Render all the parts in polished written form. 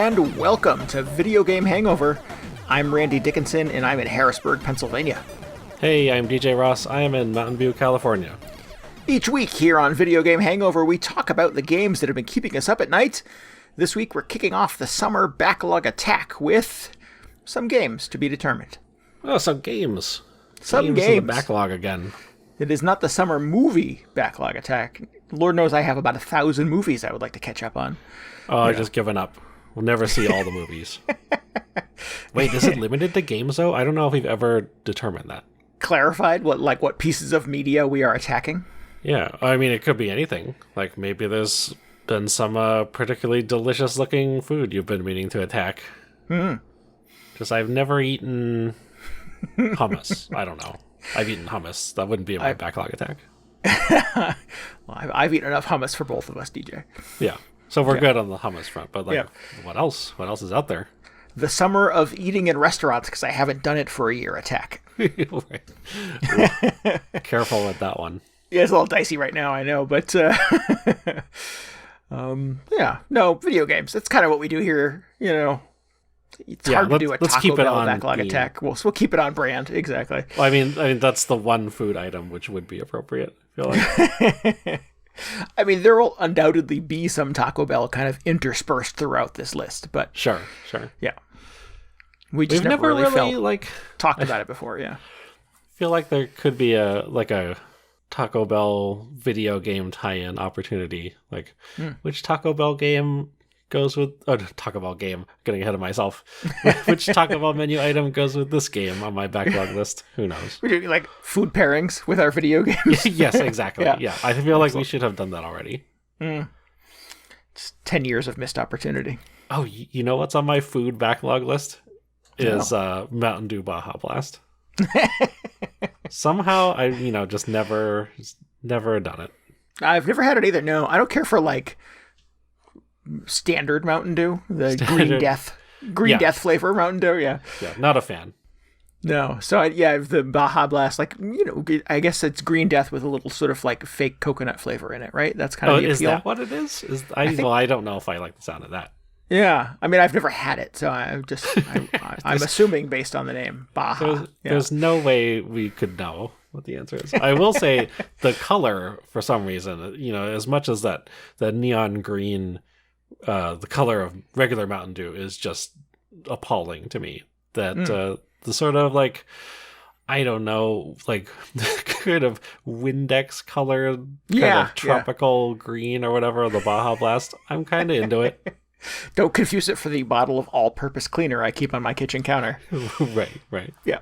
and welcome to Video Game Hangover. I'm Randy Dickinson, and I'm in Harrisburg, Pennsylvania. Hey, I'm DJ Ross. I am in Mountain View, California. Each week here on Video Game Hangover, we talk about the games that have been keeping us up at night. This week, we're kicking off the summer Backlog Attack with some games to be determined. Oh, some games. Some games. In the backlog again. It is not the summer movie Backlog Attack. Lord knows I have about 1,000 movies I would like to catch up on. Oh, I've just given up. We'll never see all the movies. Wait, is it limited to games, though? I don't know if we've ever determined that. Clarified what pieces of media we are attacking? Yeah, I mean, it could be anything. Like, maybe there's been some particularly delicious-looking food you've been meaning to attack. Because I've never eaten hummus. I don't know. I've eaten hummus. That wouldn't be in my backlog attack. Well, I've eaten enough hummus for both of us, DJ. Yeah. So we're good on the hummus front. But, what else? What else is out there? The summer of eating in restaurants, because I haven't done it for a year attack. Right. Careful with that one. Yeah, it's a little dicey right now, I know, but video games. That's kind of what we do here, you know. It's hard to do a Taco Bell Backlog Attack. We'll keep it on brand, exactly. Well, I mean, that's the one food item which would be appropriate, I feel like. I mean, there will undoubtedly be some Taco Bell kind of interspersed throughout this list, but Sure. Yeah. We've never really talked about it before, yeah. I feel like there could be a Taco Bell video game tie-in opportunity. Like, which Taco Bell game goes with... Oh, Taco Bell game. Getting ahead of myself. Which Taco Bell menu item goes with this game on my backlog list? Who knows? We're doing, food pairings with our video games. Yes, exactly. Yeah. I feel like we should have done that already. It's 10 years of missed opportunity. Oh, you know what's on my food backlog list? Is Mountain Dew Baja Blast. Somehow I just never done it. I've never had it either. No, I don't care for standard Mountain Dew, the Green Death flavor Mountain Dew. Yeah, not a fan. No, so the Baja Blast, I guess it's Green Death with a little sort of fake coconut flavor in it, right? That's kind of the appeal. Is that what it is? I don't know if I like the sound of that. Yeah, I mean, I've never had it, so I'm assuming based on the name, Baja. There's no way we could know what the answer is. I will say the color, for some reason, as much as the neon green, the color of regular Mountain Dew is just appalling to me. That the sort of I don't know, kind of Windex color, kind of tropical green or whatever, the Baja Blast. I'm kind of into it. Don't confuse it for the bottle of all-purpose cleaner I keep on my kitchen counter. Right. Yeah.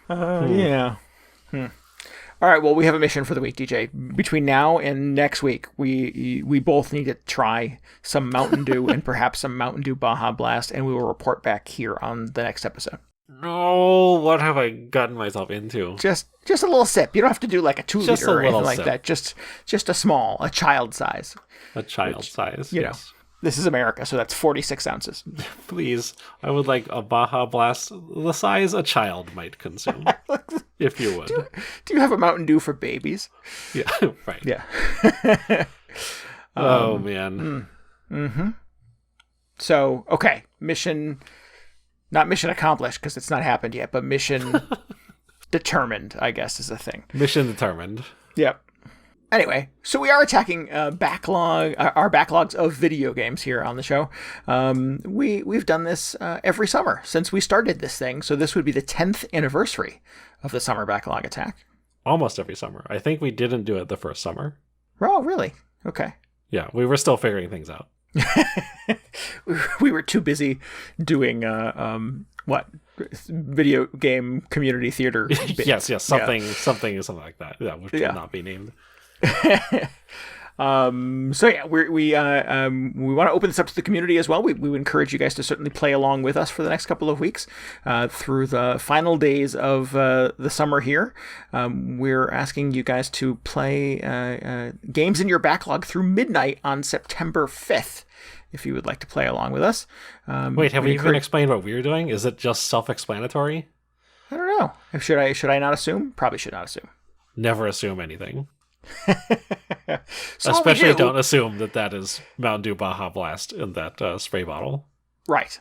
Yeah. All right, well, we have a mission for the week, DJ. Between now and next week, we both need to try some Mountain Dew and perhaps some Mountain Dew Baja Blast, and we will report back here on the next episode. No, what have I gotten myself into? Just a little sip. You don't have to do a 2-liter or anything like sip. that. Just a child size. A child size, yes. This is America, so that's 46 ounces. Please, I would like a Baja Blast the size a child might consume, if you would. Do you have a Mountain Dew for babies? Yeah, right. Yeah. Oh, man. Mm-hmm. So, okay, not mission accomplished, because it's not happened yet, but mission determined, I guess, is the thing. Mission determined. Yep. Anyway, so we are attacking our backlogs of video games here on the show. We've done this every summer since we started this thing, so this would be the 10th anniversary of the summer Backlog Attack. Almost every summer. I think we didn't do it the first summer. Oh, really? Okay. Yeah, we were still figuring things out. We were too busy doing video game community theater. yes, something like that. Yeah, which will not be named. So yeah, we want to open this up to the community as well. We would encourage you guys to certainly play along with us for the next couple of weeks through the final days of the summer here. We're asking you guys to play games in your backlog through midnight on September 5th. If you would like to play along with us. Wait, have we even explained what we're doing? Is it just self-explanatory? I don't know. Should I not assume? Probably should not assume. Never assume anything. Especially don't assume that is Mountain Dew Baja Blast in that spray bottle. Right.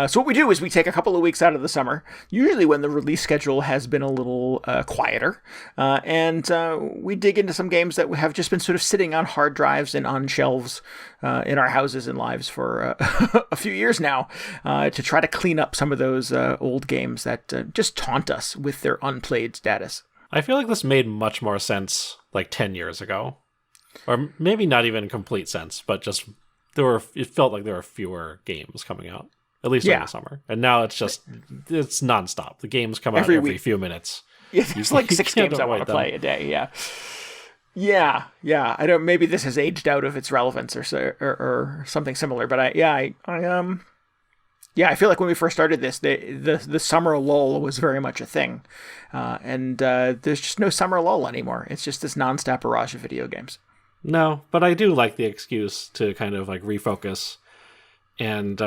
So what we do is we take a couple of weeks out of the summer, usually when the release schedule has been a little quieter, and we dig into some games that have just been sort of sitting on hard drives and on shelves in our houses and lives for a few years now, to try to clean up some of those old games that just taunt us with their unplayed status. I feel like this made much more sense like 10 years ago. Or maybe not even complete sense, but just it felt like there were fewer games coming out, at least during the summer. And now it's it's nonstop. The games come out every few minutes. Yeah, there's like 6 games I want to play a day. Yeah. I don't. Maybe this has aged out of its relevance or something similar. But I feel like when we first started this, the summer lull was very much a thing, and there's just no summer lull anymore. It's just this nonstop barrage of video games. No, but I do like the excuse to kind of like refocus and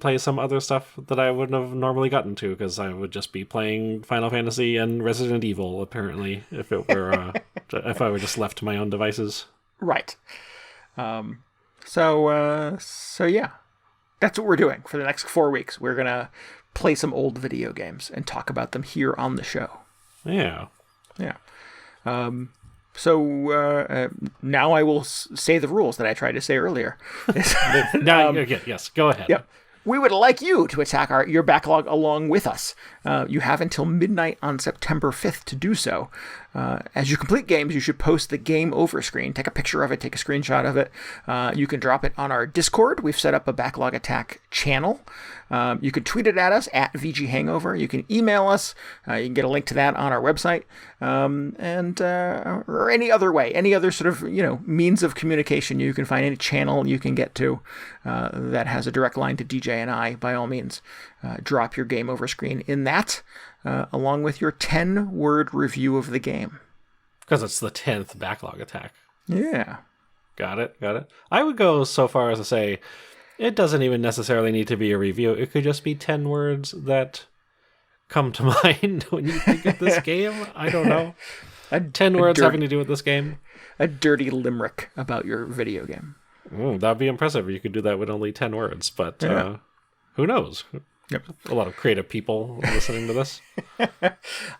play some other stuff that I wouldn't have normally gotten to, because I would just be playing Final Fantasy and Resident Evil apparently if it were if I were just left to my own devices. Right. So yeah, that's what we're doing for the next 4 weeks. We're gonna play some old video games and talk about them here on the show. Yeah. So now I will say the rules that I tried to say earlier. Yes, go ahead. Yep. We would like you to attack your backlog along with us. You have until midnight on September 5th to do so. As you complete games, you should post the game over screen. Take a picture of it, take a screenshot of it. You can drop it on our Discord. We've set up a Backlog Attack channel. You can tweet it at us at VGHangover. You can email us. You can get a link to that on our website. Or any other way, any other sort of, means of communication you can find, any channel you can get to that has a direct line to DJ and I, by all means. Drop your game over screen in that, along with your 10-word review of the game. Because it's the 10th Backlog Attack. Yeah. Got it. I would go so far as to say it doesn't even necessarily need to be a review. It could just be 10 words that come to mind when you think of this game. I don't know. 10 words having to do with this game. A dirty limerick about your video game. That'd be impressive. You could do that with only 10 words, but who knows? Yep. A lot of creative people listening to this.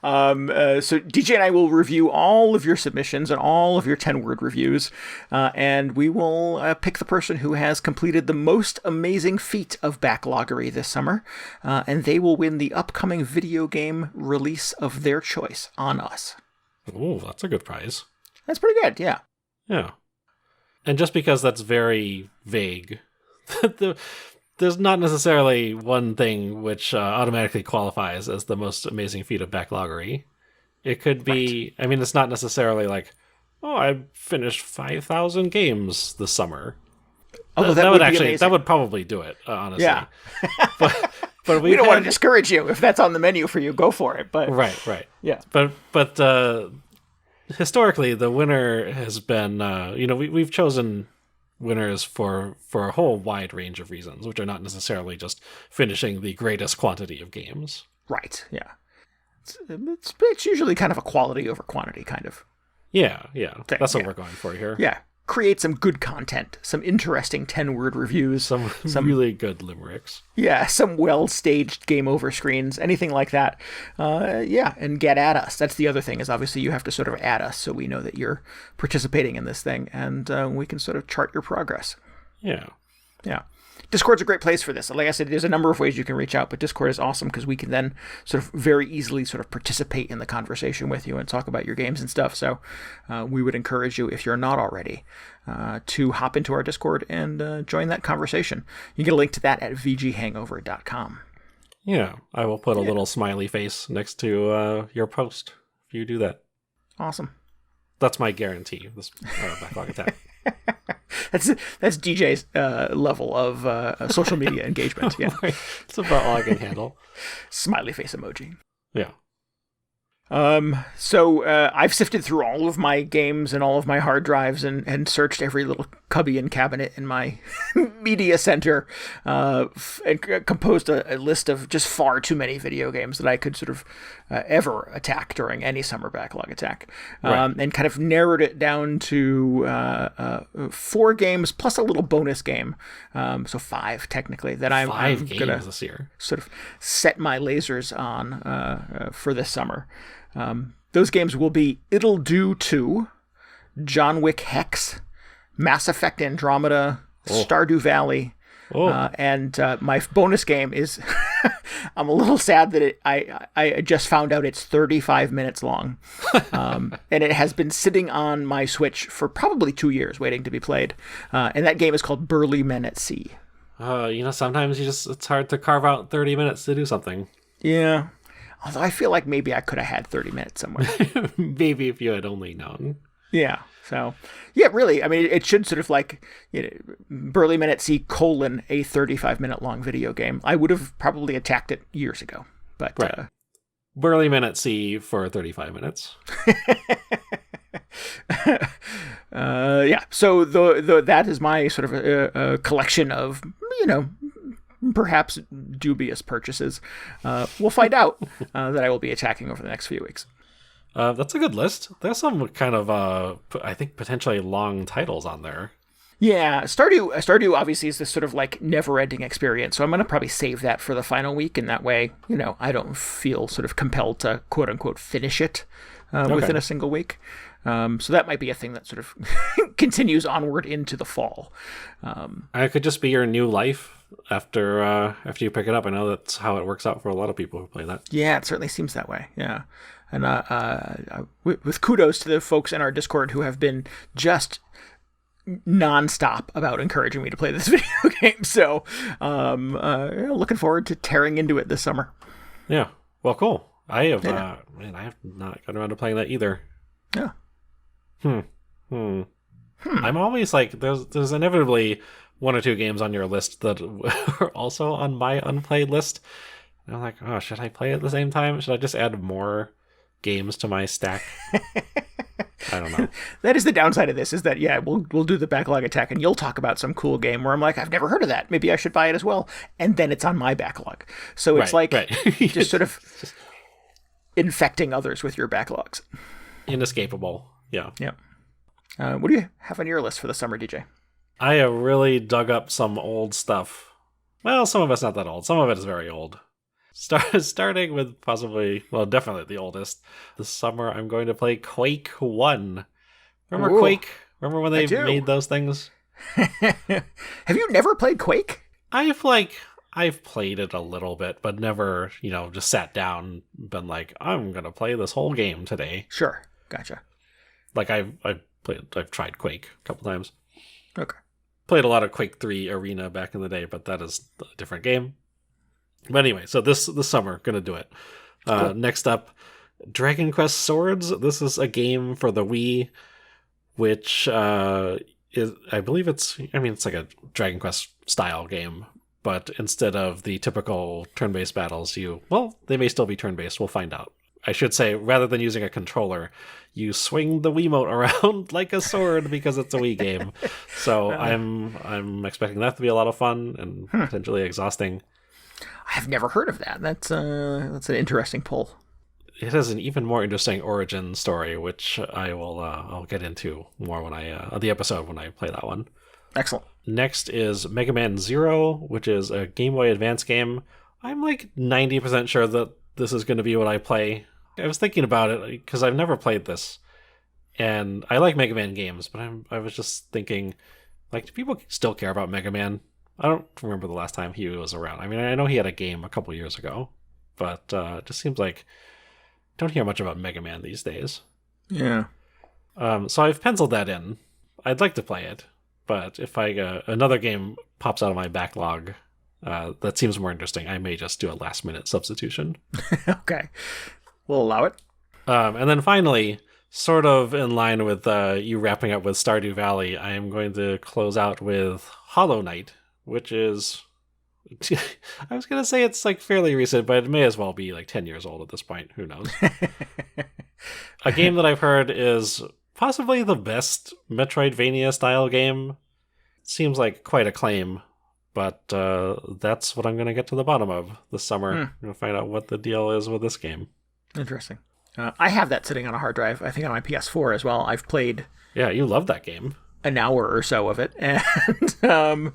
So DJ and I will review all of your submissions and all of your 10-word reviews, and we will pick the person who has completed the most amazing feat of backloggery this summer, and they will win the upcoming video game release of their choice on us. Oh, that's a good prize. That's pretty good, yeah. Yeah. And just because that's very vague, there's not necessarily one thing which automatically qualifies as the most amazing feat of backloggery. It could be, right. I mean, it's not necessarily like, I finished 5,000 games this summer. Although that would probably do it, honestly. Yeah. but we don't want to discourage you. If that's on the menu for you, go for it. But right. Yeah. But historically, the winner has been, we've chosen winners for a whole wide range of reasons, which are not necessarily just finishing the greatest quantity of games. Right, yeah. It's usually kind of a quality over quantity kind of. Yeah. That's what we're going for here. Yeah. Create some good content, some interesting 10-word reviews. Some really good limericks. Yeah, some well-staged game over screens, anything like that. And get at us. That's the other thing, is obviously you have to sort of add us so we know that you're participating in this thing, and we can sort of chart your progress. Yeah. Discord's a great place for this. Like I said, there's a number of ways you can reach out, but Discord is awesome because we can then sort of very easily sort of participate in the conversation with you and talk about your games and stuff. So we would encourage you, if you're not already, to hop into our Discord and join that conversation. You can get a link to that at VGHangover.com. Yeah, I will put a little smiley face next to your post if you do that. Awesome. That's my guarantee, this Backlog Attack. That's DJ's level of social media engagement. Yeah, it's about all I can handle. Smiley face emoji. Yeah. So I've sifted through all of my games and all of my hard drives and searched every little cubby and cabinet in my media center and composed a list of just far too many video games that I could sort of ever attack during any summer backlog attack, and kind of narrowed it down to 4 games plus a little bonus game, so 5 technically that I'm gonna this year sort of set my lasers on for this summer. Those games will be Ittle Dew 2, John Wick Hex, Mass Effect Andromeda, Stardew Valley, and my bonus game is I'm a little sad that I just found out it's 35 minutes long, and it has been sitting on my Switch for probably 2 years waiting to be played, and that game is called Burly Men at Sea. Sometimes it's hard to carve out 30 minutes to do something. Yeah. Although I feel like maybe I could have had 30 minutes somewhere. Maybe if you had only known. Yeah. So, yeah, really. I mean, it should sort of like Burly Men at Sea : a 35-minute long video game. I would have probably attacked it years ago. But right. Burly Men at Sea for 35 minutes. Yeah. So that is my sort of a collection of, perhaps dubious purchases. We'll find out that I will be attacking over the next few weeks. That's a good list. There's some kind of, I think, potentially long titles on there. Yeah, Stardew obviously is this sort of like never-ending experience, so I'm going to probably save that for the final week, and that way, I don't feel sort of compelled to quote-unquote finish it within a single week. So that might be a thing that sort of continues onward into the fall. It could just be your new life after you pick it up. I know that's how it works out for a lot of people who play that. Yeah, it certainly seems that way. Yeah, and with kudos to the folks in our Discord who have been just nonstop about encouraging me to play this video game. So, looking forward to tearing into it this summer. Yeah. Well, cool. I have I have not gotten around to playing that either. Yeah. I'm always like, there's inevitably 1 or 2 games on your list that are also on my unplayed list. And I'm like, oh, should I play at the same time? Should I just add more games to my stack? I don't know. That is the downside of this, is that, we'll do the backlog attack and you'll talk about some cool game where I'm like, I've never heard of that. Maybe I should buy it as well. And then it's on my backlog. So it's just sort of infecting others with your backlogs. Inescapable. Yeah. Yeah. What do you have on your list for the summer, DJ? I have really dug up some old stuff. Well, some of it's not that old. Some of it is very old. Starting with definitely the oldest. This summer, I'm going to play Quake 1. Remember Quake? Remember when they made those things? Have you never played Quake? I've played it a little bit, but never, just sat down and been like, I'm going to play this whole game today. Sure. Gotcha. Like I've tried Quake a couple times. Okay. Played a lot of Quake 3 Arena back in the day, but that is a different game. But anyway, so this summer, gonna do it. Cool. Next up, Dragon Quest Swords. This is a game for the Wii, which is, I believe it's like a Dragon Quest style game, but instead of the typical turn-based battles, they may still be turn-based. We'll find out. I should say, rather than using a controller, you swing the Wiimote around like a sword because it's a Wii game. So I'm expecting that to be a lot of fun and potentially exhausting. I've never heard of that. That's an interesting pull. It has an even more interesting origin story, which I'll get into more when the episode when I play that one. Excellent. Next is Mega Man Zero, which is a Game Boy Advance game. I'm like 90% sure that this is going to be what I play. I was thinking about it because I've never played this, and I like Mega Man games, but I was just thinking, like, do people still care about Mega Man? I don't remember the last time he was around. I mean, I know he had a game a couple years ago, but it just seems like I don't hear much about Mega Man these days. Yeah. So I've penciled that in. I'd like to play it, but if another game pops out of my backlog that seems more interesting, I may just do a last-minute substitution. Okay. We'll allow it. And then finally, sort of in line with you wrapping up with Stardew Valley, I am going to close out with Hollow Knight, which is... I was going to say it's like fairly recent, but it may as well be like 10 years old at this point. Who knows? A game that I've heard is possibly the best Metroidvania-style game. Seems like quite a claim. But that's what I'm going to get to the bottom of this summer. I'm going to find out what the deal is with this game. Interesting. I have that sitting on a hard drive, I think on my PS4 as well. I've played... Yeah, you love that game. An hour or so of it, and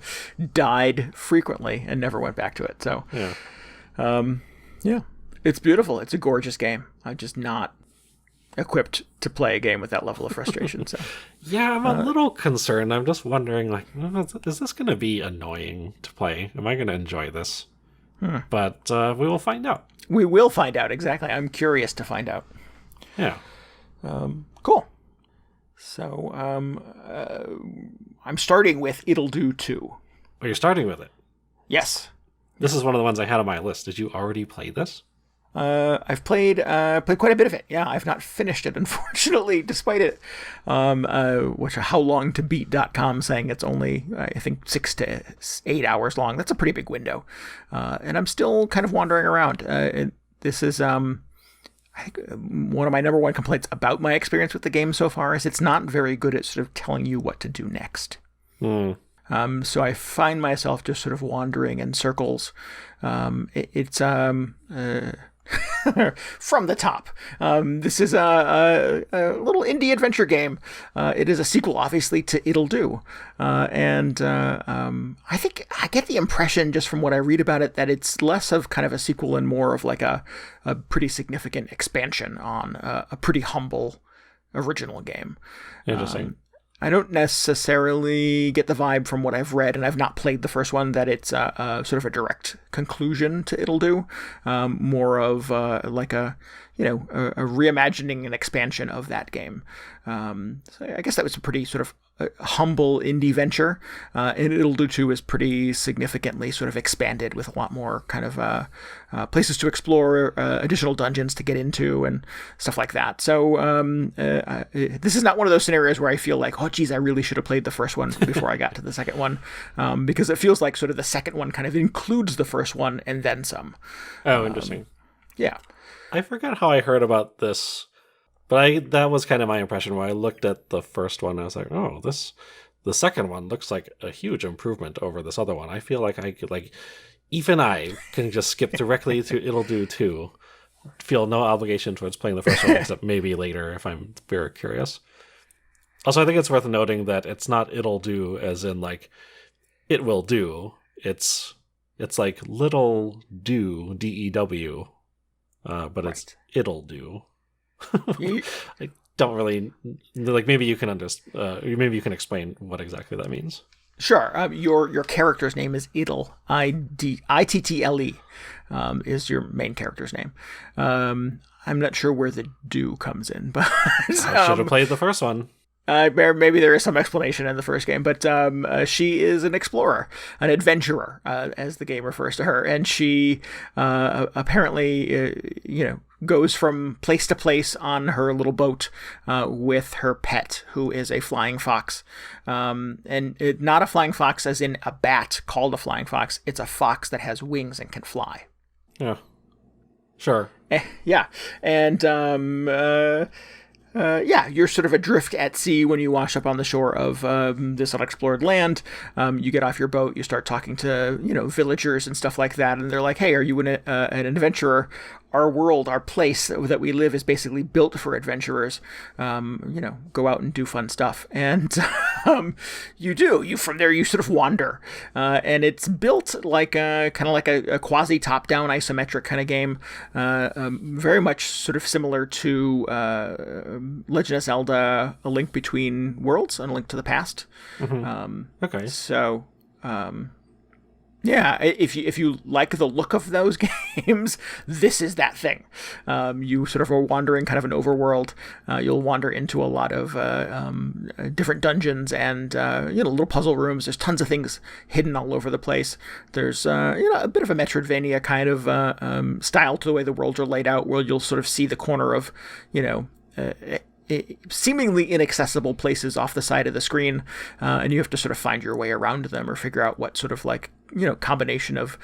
died frequently and never went back to it. So, yeah, it's beautiful. It's a gorgeous game. I'm just not equipped to play a game with that level of frustration. So, yeah, I'm a little concerned. I'm just wondering, like, is this going to be annoying to play? Am I going to enjoy this? But we will find out. We will find out, exactly. I'm curious to find out. Yeah. Cool. So, I'm starting with Ittle Dew 2. Oh, you're starting with it? Yes. This is one of the ones I had on my list. Did you already play this? I've played quite a bit of it. Yeah, I've not finished it, unfortunately, despite it. Which howlongtobeat.com saying it's only, I think, 6 to 8 hours long. That's a pretty big window. And I'm still kind of wandering around. This is... I think one of my number one complaints about my experience with the game so far is it's not very good at sort of telling you what to do next. So I find myself just sort of wandering in circles. It's from the top. This is a little indie adventure game. It is a sequel, obviously, to Ittle Dew. And I think I get the impression just from what I read about it that it's less of kind of a sequel and more of like a pretty significant expansion on a pretty humble original game. Interesting. I don't necessarily get the vibe from what I've read, and I've not played the first one, that it's sort of a direct conclusion to Ittle Dew. More of like a reimagining and expansion of that game. So I guess that was a pretty sort of humble indie venture. And Ittle Dew 2 is pretty significantly sort of expanded with a lot more kind of places to explore, additional dungeons to get into, and stuff like that. So this is not one of those scenarios where I feel like, oh, geez, I really should have played the first one before I got to the second one, because it feels like sort of the second one kind of includes the first one and then some. Oh, interesting. Yeah. I forgot how I heard about this, but that was kind of my impression when I looked at the first one. I was like, oh, the second one looks like a huge improvement over this other one. I feel like I could, like, even I can just skip directly to Ittle Dew 2. Feel no obligation towards playing the first one, except maybe later if I'm very curious. Also, I think it's worth noting that it's not Ittle Dew as in, like, it will do. It's like Little Dew, D-E-W. But right. It's Ittle Dew. I don't really like. Maybe you can maybe you can explain what exactly that means. Sure. Your character's name is Ittle, Ittle, is your main character's name. I'm not sure where the Dew comes in, but I should have played the first one. Maybe there is some explanation in the first game, but she is an explorer, an adventurer, as the game refers to her, and she apparently, goes from place to place on her little boat with her pet, who is a flying fox, and not a flying fox as in a bat called a flying fox. It's a fox that has wings and can fly. Yeah, sure. Yeah, and you're sort of adrift at sea when you wash up on the shore of this unexplored land. You get off your boat, you start talking to villagers and stuff like that, and they're like, "Hey, are you an adventurer? Our world, our place that we live is basically built for adventurers. Go out and do fun stuff." And you do. From there, you sort of wander. And it's built like kind of like a quasi top-down isometric kind of game. Very much sort of similar to Legend of Zelda: A Link Between Worlds and A Link to the Past. Mm-hmm. Okay. So... yeah, if you like the look of those games, this is that thing. You sort of are wandering kind of an overworld. You'll wander into a lot of different dungeons and little puzzle rooms. There's tons of things hidden all over the place. There's a bit of a Metroidvania kind of style to the way the worlds are laid out, where you'll sort of see the corner of seemingly inaccessible places off the side of the screen, and you have to sort of find your way around them or figure out what sort of like combination of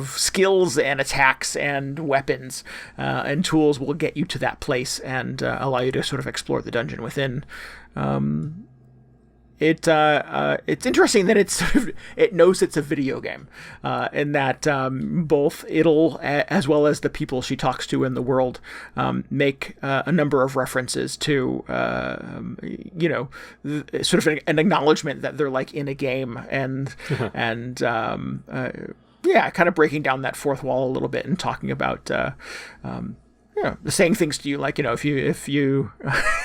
skills and attacks and weapons and tools will get you to that place and allow you to sort of explore the dungeon within. it's interesting that it knows it's a video game, and that both Ittle as well as the people she talks to in the world make a number of references to sort of an acknowledgement that they're like in a game, and kind of breaking down that fourth wall a little bit and talking about saying things to you like, if you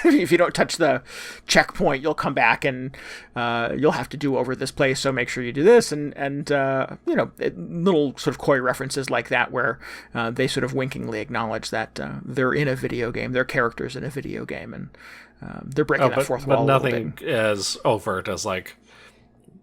if you don't touch the checkpoint, you'll come back and you'll have to do over this place, so make sure you do this, and little sort of coy references like that where they sort of winkingly acknowledge that they're in a video game, they're characters in a video game, and they're breaking that fourth wall. But nothing as overt as like,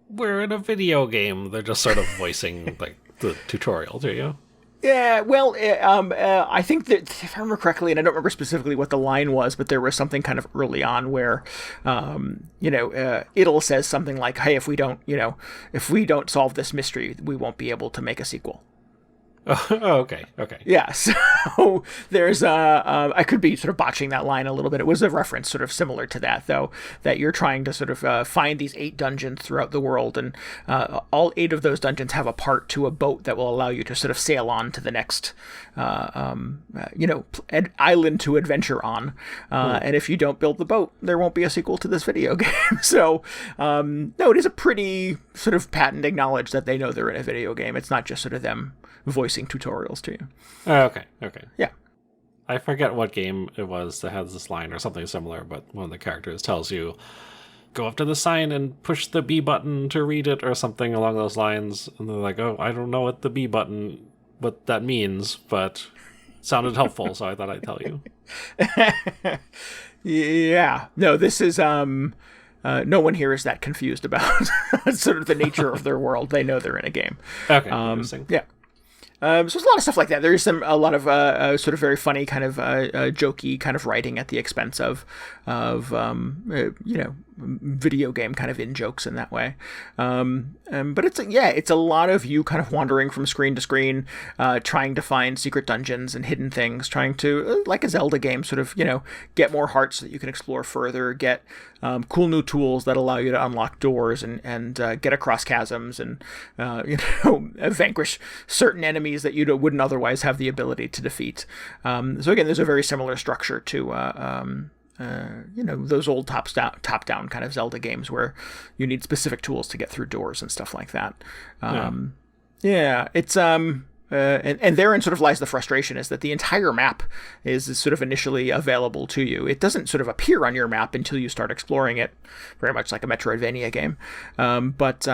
we're in a video game. They're just sort of voicing like the tutorial to you. Yeah, well, I think that, if I remember correctly, and I don't remember specifically what the line was, but there was something kind of early on where, Ittle says something like, "Hey, if we don't solve this mystery, we won't be able to make a sequel." Oh, okay. Yeah, so there's I could be sort of botching that line a little bit. It was a reference sort of similar to that, though, that you're trying to sort of find these 8 dungeons throughout the world, and all 8 of those dungeons have a part to a boat that will allow you to sort of sail on to the next island to adventure on. And if you don't build the boat, there won't be a sequel to this video game. So, no, it is a pretty sort of patent acknowledge that they know they're in a video game. It's not just sort of them voicing tutorials to you. Okay. Yeah. I forget what game it was that has this line or something similar, but one of the characters tells you, go up to the sign and push the B button to read it or something along those lines. And they're like, oh, I don't know what what that means, but it sounded helpful, so I thought I'd tell you. Yeah. No, this is... no one here is that confused about sort of the nature of their world. They know they're in a game. Okay, interesting. Yeah. So there's a lot of stuff like that. There's a lot of sort of very funny kind of jokey kind of writing at the expense of video game kind of in jokes in that way. But it's a lot of you kind of wandering from screen to screen, trying to find secret dungeons and hidden things, trying to, like a Zelda game, sort of, get more hearts so that you can explore further, get cool new tools that allow you to unlock doors and get across chasms and, vanquish certain enemies that you wouldn't otherwise have the ability to defeat. So again, there's a very similar structure to those old top-down kind of Zelda games where you need specific tools to get through doors and stuff like that. It's and therein sort of lies the frustration, is that the entire map is sort of initially available to you. It doesn't sort of appear on your map until you start exploring it, very much like a Metroidvania game. But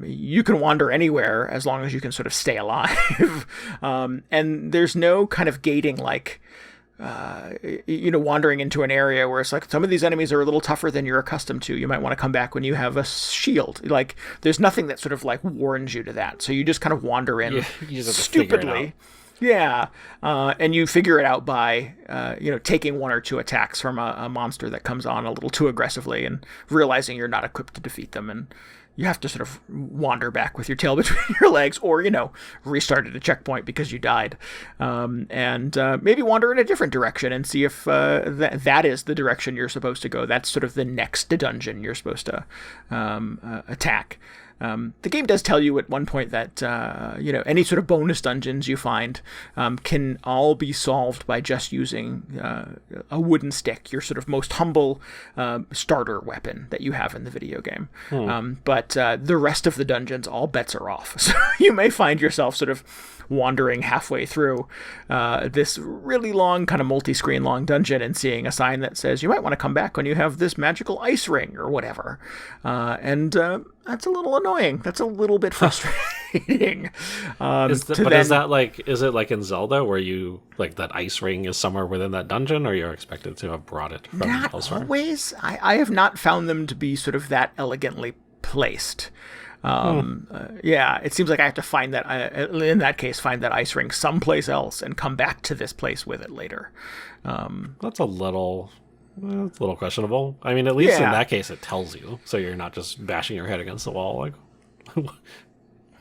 you can wander anywhere as long as you can sort of stay alive. And there's no kind of gating like, wandering into an area where it's like, some of these enemies are a little tougher than you're accustomed to. You might want to come back when you have a shield. Like, there's nothing that sort of like warns you to that. So you just kind of wander in stupidly. Yeah. And you figure it out by, taking 1 or 2 attacks from a monster that comes on a little too aggressively and realizing you're not equipped to defeat them. And you have to sort of wander back with your tail between your legs, or, restart at a checkpoint because you died. And maybe wander in a different direction and see if that is the direction you're supposed to go. That's sort of the next dungeon you're supposed to attack. The game does tell you at one point that, any sort of bonus dungeons you find can all be solved by just using a wooden stick, your sort of most humble starter weapon that you have in the video game. But the rest of the dungeons, all bets are off. So you may find yourself sort of wandering halfway through this really long, kind of multi-screen long dungeon and seeing a sign that says you might want to come back when you have this magical ice ring or whatever. And that's a little annoying. That's a little bit frustrating. Is it like in Zelda where you, like, that ice ring is somewhere within that dungeon, or you're expected to have brought it from elsewhere? Not always. I have not found them to be sort of that elegantly placed. It seems like I have to find that, in that case, find that ice ring someplace else and come back to this place with it later. That's a little questionable. I mean, at least in that case, it tells you, so you're not just bashing your head against the wall. Like,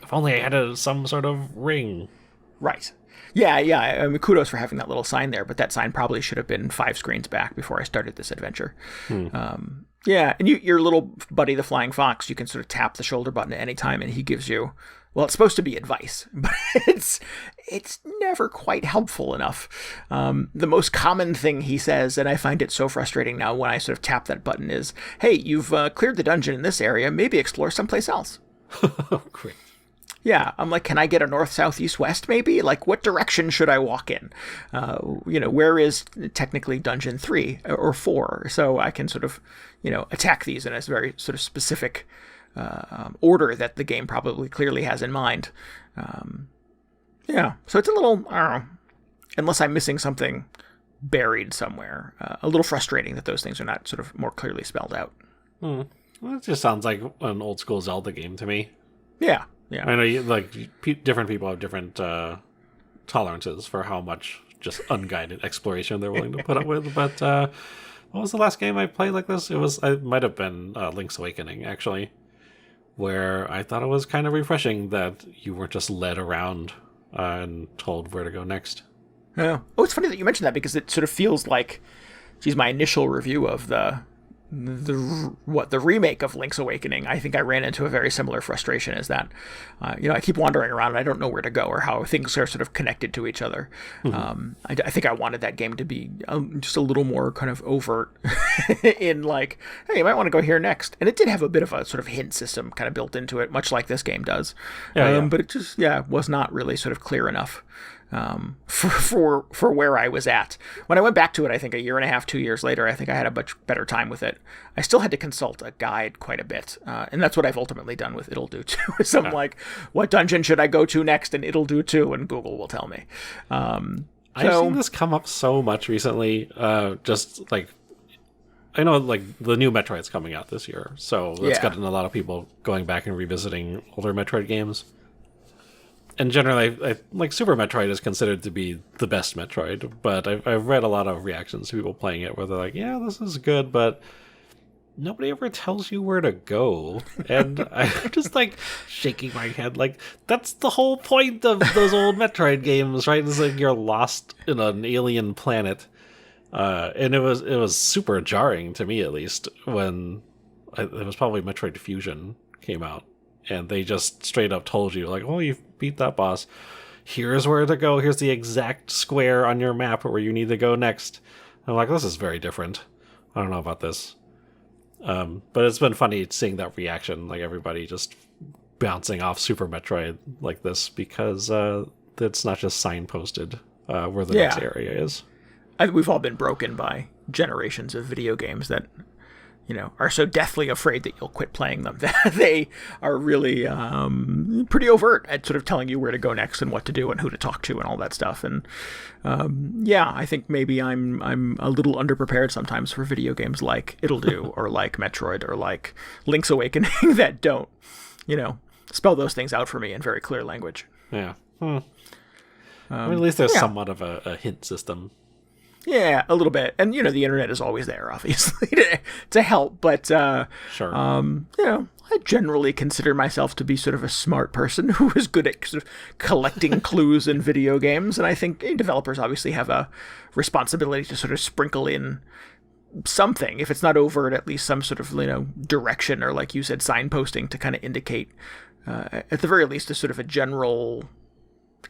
if only I had some sort of ring. Right. Yeah. I mean, kudos for having that little sign there, but that sign probably should have been 5 screens back before I started this adventure. Yeah, and your little buddy, the flying fox, you can sort of tap the shoulder button at any time, and he gives you, well, it's supposed to be advice, but it's never quite helpful enough. The most common thing he says, and I find it so frustrating now when I sort of tap that button, is, hey, you've cleared the dungeon in this area, maybe explore someplace else. Oh, great. Yeah, I'm like, can I get a north, south, east, west, maybe? Like, what direction should I walk in? Where is technically dungeon 3 or 4? So I can sort of, attack these in a very sort of specific order that the game probably clearly has in mind. So it's a little, I don't know, unless I'm missing something buried somewhere, a little frustrating that those things are not sort of more clearly spelled out. Well, it just sounds like an old school Zelda game to me. Yeah. I know different people have different tolerances for how much just unguided exploration they're willing to put up with. But what was the last game I played like this? It might have been Link's Awakening, actually, where I thought it was kind of refreshing that you weren't just led around and told where to go next. Yeah. Oh, it's funny that you mentioned that because it sort of feels like, my initial review of the remake of Link's Awakening, I think I ran into a very similar frustration as that. I keep wandering around and I don't know where to go or how things are sort of connected to each other. Mm-hmm. I think I wanted that game to be just a little more kind of overt in like, hey, you might want to go here next. And it did have a bit of a sort of hint system kind of built into it, much like this game does. But it just, was not really sort of clear enough for where I was at. When I went back to it, I think a year and a half, 2 years later, I think I had a much better time with it. I still had to consult a guide quite a bit, and that's what I've ultimately done with Ittle Dew too. Is I'm like, what dungeon should I go to next in Ittle Dew 2? And Google will tell me. I've seen this come up so much recently. Just like, I know like the new Metroid's coming out this year, so that's gotten a lot of people going back and revisiting older Metroid games. And generally, I like Super Metroid is considered to be the best Metroid, but I've read a lot of reactions to people playing it where they're like, yeah, this is good, but nobody ever tells you where to go. And I'm just like shaking my head like, that's the whole point of those old Metroid games, right? It's like you're lost in an alien planet. And it was super jarring to me, at least, when it was probably Metroid Fusion came out. And they just straight up told you, like, oh, you've beat that boss. Here's where to go. Here's the exact square on your map where you need to go next. I'm like, this is very different. I don't know about this. But it's been funny seeing that reaction, like everybody just bouncing off Super Metroid like this, because it's not just signposted where the next area is. We've all been broken by generations of video games that are so deathly afraid that you'll quit playing them that they are really pretty overt at sort of telling you where to go next and what to do and who to talk to and all that stuff. And I think maybe I'm a little underprepared sometimes for video games like Ittle Dew or like Metroid or like Link's Awakening that don't, spell those things out for me in very clear language. Yeah. At least there's somewhat of a hint system. Yeah, a little bit. And, the internet is always there, obviously, to help. But, sure. I generally consider myself to be sort of a smart person who is good at sort of collecting clues in video games. And I think developers obviously have a responsibility to sort of sprinkle in something, if it's not overt, at least some sort of, direction or, like you said, signposting to kind of indicate, at the very least, a sort of a general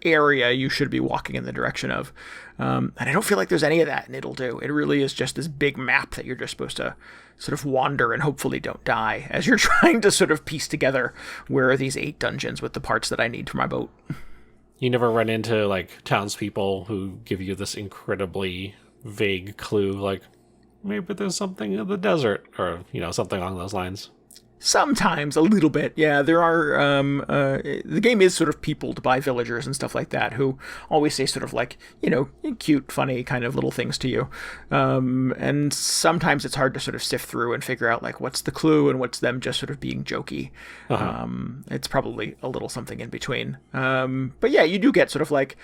area you should be walking in the direction of. And I don't feel like there's any of that in Ittle Dew. It really is just this big map that you're just supposed to sort of wander and hopefully don't die as you're trying to sort of piece together where are these 8 dungeons with the parts that I need for my boat. You never run into like townspeople who give you this incredibly vague clue, like maybe there's something in the desert or, something along those lines. Sometimes a little bit, yeah. There are the game is sort of peopled by villagers and stuff like that who always say sort of like cute, funny kind of little things to you, and sometimes it's hard to sort of sift through and figure out like what's the clue and what's them just sort of being jokey. It's probably a little something in between. But yeah, you do get sort of like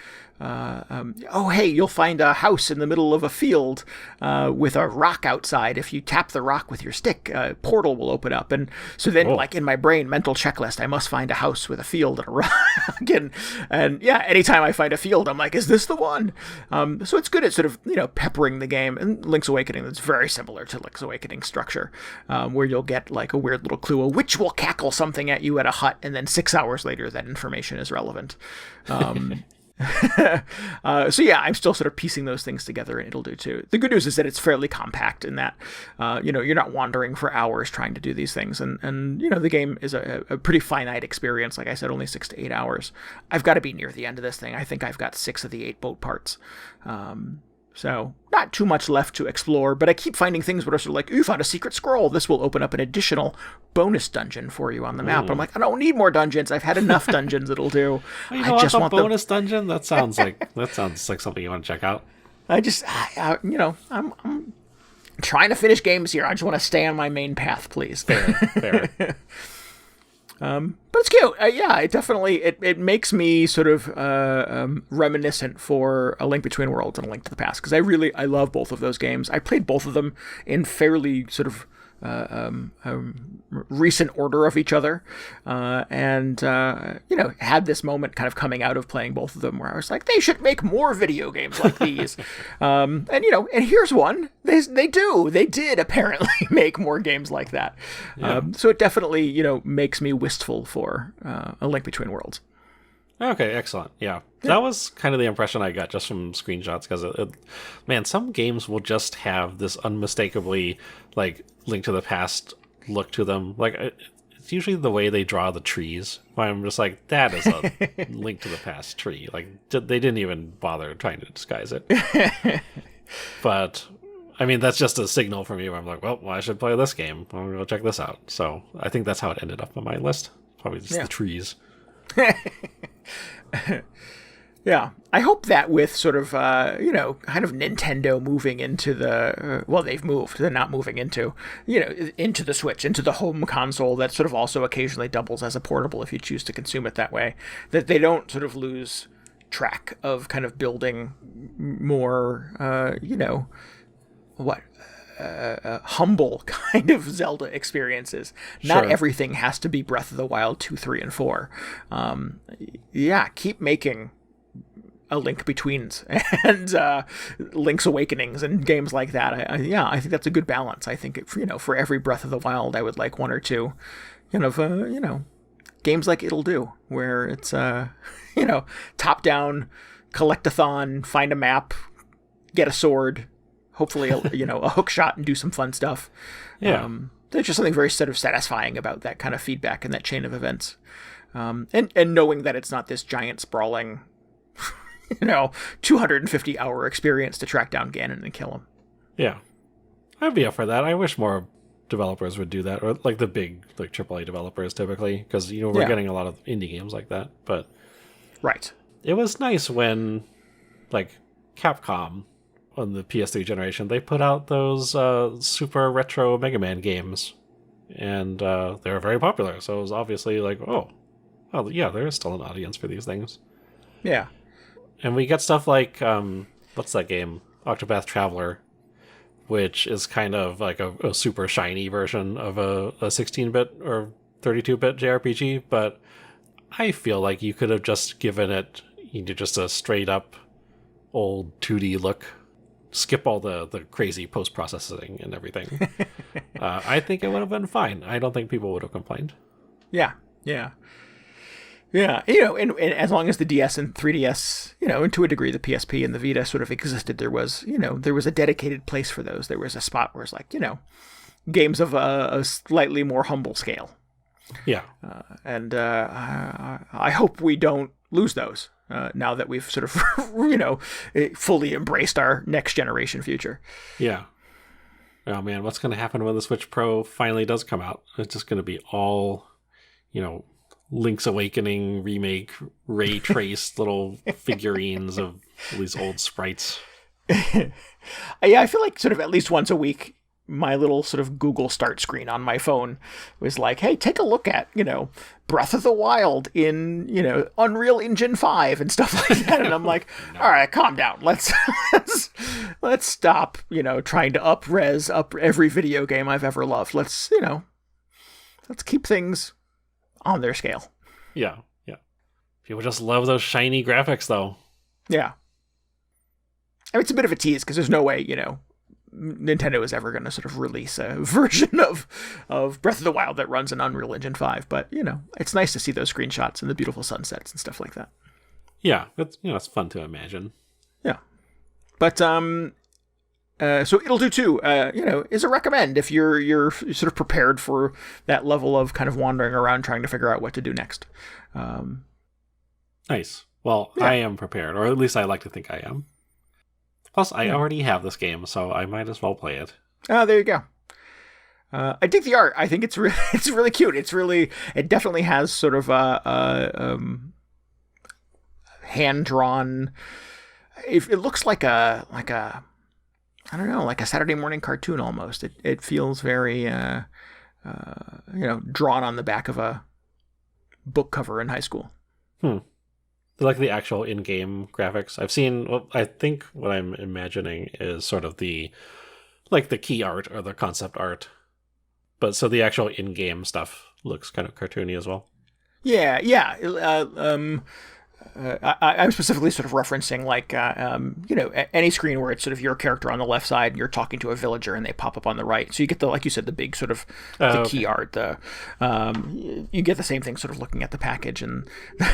oh, hey, you'll find a house in the middle of a field with a rock outside. If you tap the rock with your stick, a portal will open up. And so then, like in my brain, mental checklist, I must find a house with a field and a rock. and yeah, anytime I find a field, I'm like, is this the one? So it's good at sort of, peppering the game. And Link's Awakening, that's very similar to Link's Awakening structure, where you'll get like a weird little clue, a witch will cackle something at you at a hut, and then 6 hours later, that information is relevant. So yeah, I'm still sort of piecing those things together in Ittle Dew too. The good news is that it's fairly compact in that, you're not wandering for hours trying to do these things. And the game is a pretty finite experience. Like I said, only 6 to 8 hours. I've got to be near the end of this thing. I think I've got 6 of the 8 boat parts. So not too much left to explore, but I keep finding things that are sort of like, you found a secret scroll. This will open up an additional bonus dungeon for you on the map. I'm like, I don't need more dungeons. I've had enough dungeons. It'll do. I just want a bonus dungeon. That sounds like something you want to check out. I'm trying to finish games here. I just want to stay on my main path, please. Fair. But it's cute. It definitely it makes me sort of reminiscent for A Link Between Worlds and A Link to the Past, because I love both of those games. I played both of them in fairly sort of recent order of each other, and had this moment kind of coming out of playing both of them where I was like, they should make more video games like these. And here's one. They did apparently make more games like that. Yeah. So it definitely makes me wistful for A Link Between Worlds. Okay, excellent. Yeah. That was kind of the impression I got just from screenshots, because some games will just have this unmistakably like Link to the Past look to them. Like it's usually the way they draw the trees. I'm just like, that is a Link to the Past tree. Like they didn't even bother trying to disguise it. But that's just a signal for me where I'm like, well, I should play this game. I'm gonna go check this out. So I think that's how it ended up on my list. Probably just the trees. Yeah, I hope that with sort of, kind of Nintendo moving into the, they've moved, they're not moving into, into the Switch, into the home console that sort of also occasionally doubles as a portable if you choose to consume it that way, that they don't sort of lose track of kind of building more, humble kind of Zelda experiences. Not everything has to be Breath of the Wild 2, 3, and 4. Keep making A Link Betweens and Link's Awakenings and games like that. I think that's a good balance. I think for every Breath of the Wild, I would like one or two games like Ittle Dew, where it's top down, collect-a-thon, find a map, get a sword, hopefully a hook shot, and do some fun stuff. Yeah. There's just something very sort of satisfying about that kind of feedback and that chain of events. And knowing that it's not this giant sprawling 250-hour experience to track down Ganon and kill him. Yeah. I'd be up for that. I wish more developers would do that, or like the big AAA developers typically, because we're getting a lot of indie games like that. But right. It was nice when Capcom on the PS3 generation, they put out those super retro Mega Man games, and they were very popular. So it was obviously like, there is still an audience for these things. Yeah. And we get stuff like, what's that game? Octopath Traveler, which is kind of like a super shiny version of a 16-bit or 32-bit JRPG, but I feel like you could have just given it just a straight-up old 2D look. Skip all the crazy post-processing and everything. I think it would have been fine. I don't think people would have complained. Yeah. And as long as the DS and 3DS, and to a degree the PSP and the Vita sort of existed, there was a dedicated place for those. There was a spot where it's like, games of a slightly more humble scale. Yeah. And I hope we don't lose those. Now that we've sort of, fully embraced our next generation future. Yeah. Oh man, what's going to happen when the Switch Pro finally does come out? It's just going to be all, Link's Awakening remake, ray traced little figurines of these old sprites. I feel like sort of at least once a week, my little sort of Google start screen on my phone was like, hey, take a look at, Breath of the Wild in, Unreal Engine 5 and stuff like that. And I'm like, all right, calm down. Let's stop, trying to up every video game I've ever loved. Let's keep things on their scale. Yeah. People just love those shiny graphics, though. Yeah. I mean, it's a bit of a tease because there's no way, Nintendo is ever going to sort of release a version of Breath of the Wild that runs in Unreal Engine 5. But, it's nice to see those screenshots and the beautiful sunsets and stuff like that. Yeah, it's fun to imagine. Yeah. But, so Ittle Dew 2, is a recommend if you're sort of prepared for that level of kind of wandering around trying to figure out what to do next. Nice. Well, yeah. I am prepared, or at least I like to think I am. Plus, I already have this game, so I might as well play it. Oh, there you go. I dig the art. I think it's really cute. It definitely has sort of a hand-drawn. It looks like a I don't know, like a Saturday morning cartoon almost. It feels very drawn on the back of a book cover in high school. Like the actual in-game graphics. I've seen, I think what I'm imagining is sort of the key art or the concept art. But so the actual in-game stuff looks kind of cartoony as well. Yeah. I'm specifically sort of referencing any screen where it's sort of your character on the left side and you're talking to a villager and they pop up on the right. So you get like you said, the big sort of key art. You get the same thing sort of looking at the package and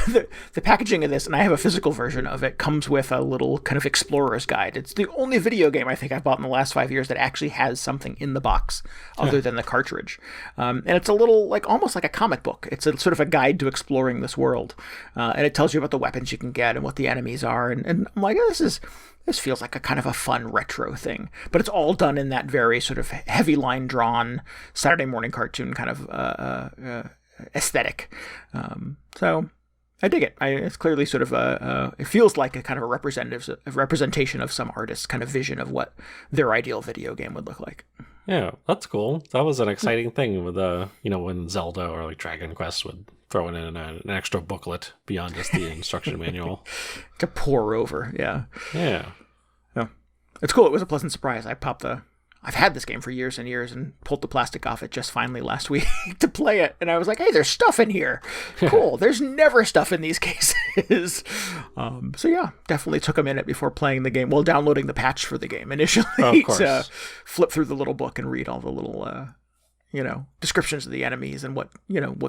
the packaging of this. And I have a physical version of it. Comes with a little kind of explorer's guide. It's the only video game I think I've bought in the last 5 years that actually has something in the box other than the cartridge. And it's a little almost like a comic book. It's a sort of a guide to exploring this world, and it tells you about the weapons you can get and what the enemies are, and I'm like, this feels like a kind of a fun retro thing, but it's all done in that very sort of heavy line drawn Saturday morning cartoon kind of aesthetic. So I dig it. It's clearly sort of it feels like a kind of a representation of some artist's kind of vision of what their ideal video game would look like. Yeah, that's cool. That was an exciting thing with when Zelda or like Dragon Quest would throw in an extra booklet beyond just the instruction manual to pour over. Yeah. Oh, it's cool. It was a pleasant surprise. I've had this game for years and years and pulled the plastic off it just finally last week to play it. And I was like, hey, there's stuff in here. Cool. There's never stuff in these cases. So yeah, definitely took a minute before playing the game. Well, downloading the patch for the game initially to flip through the little book and read all the little, descriptions of the enemies and what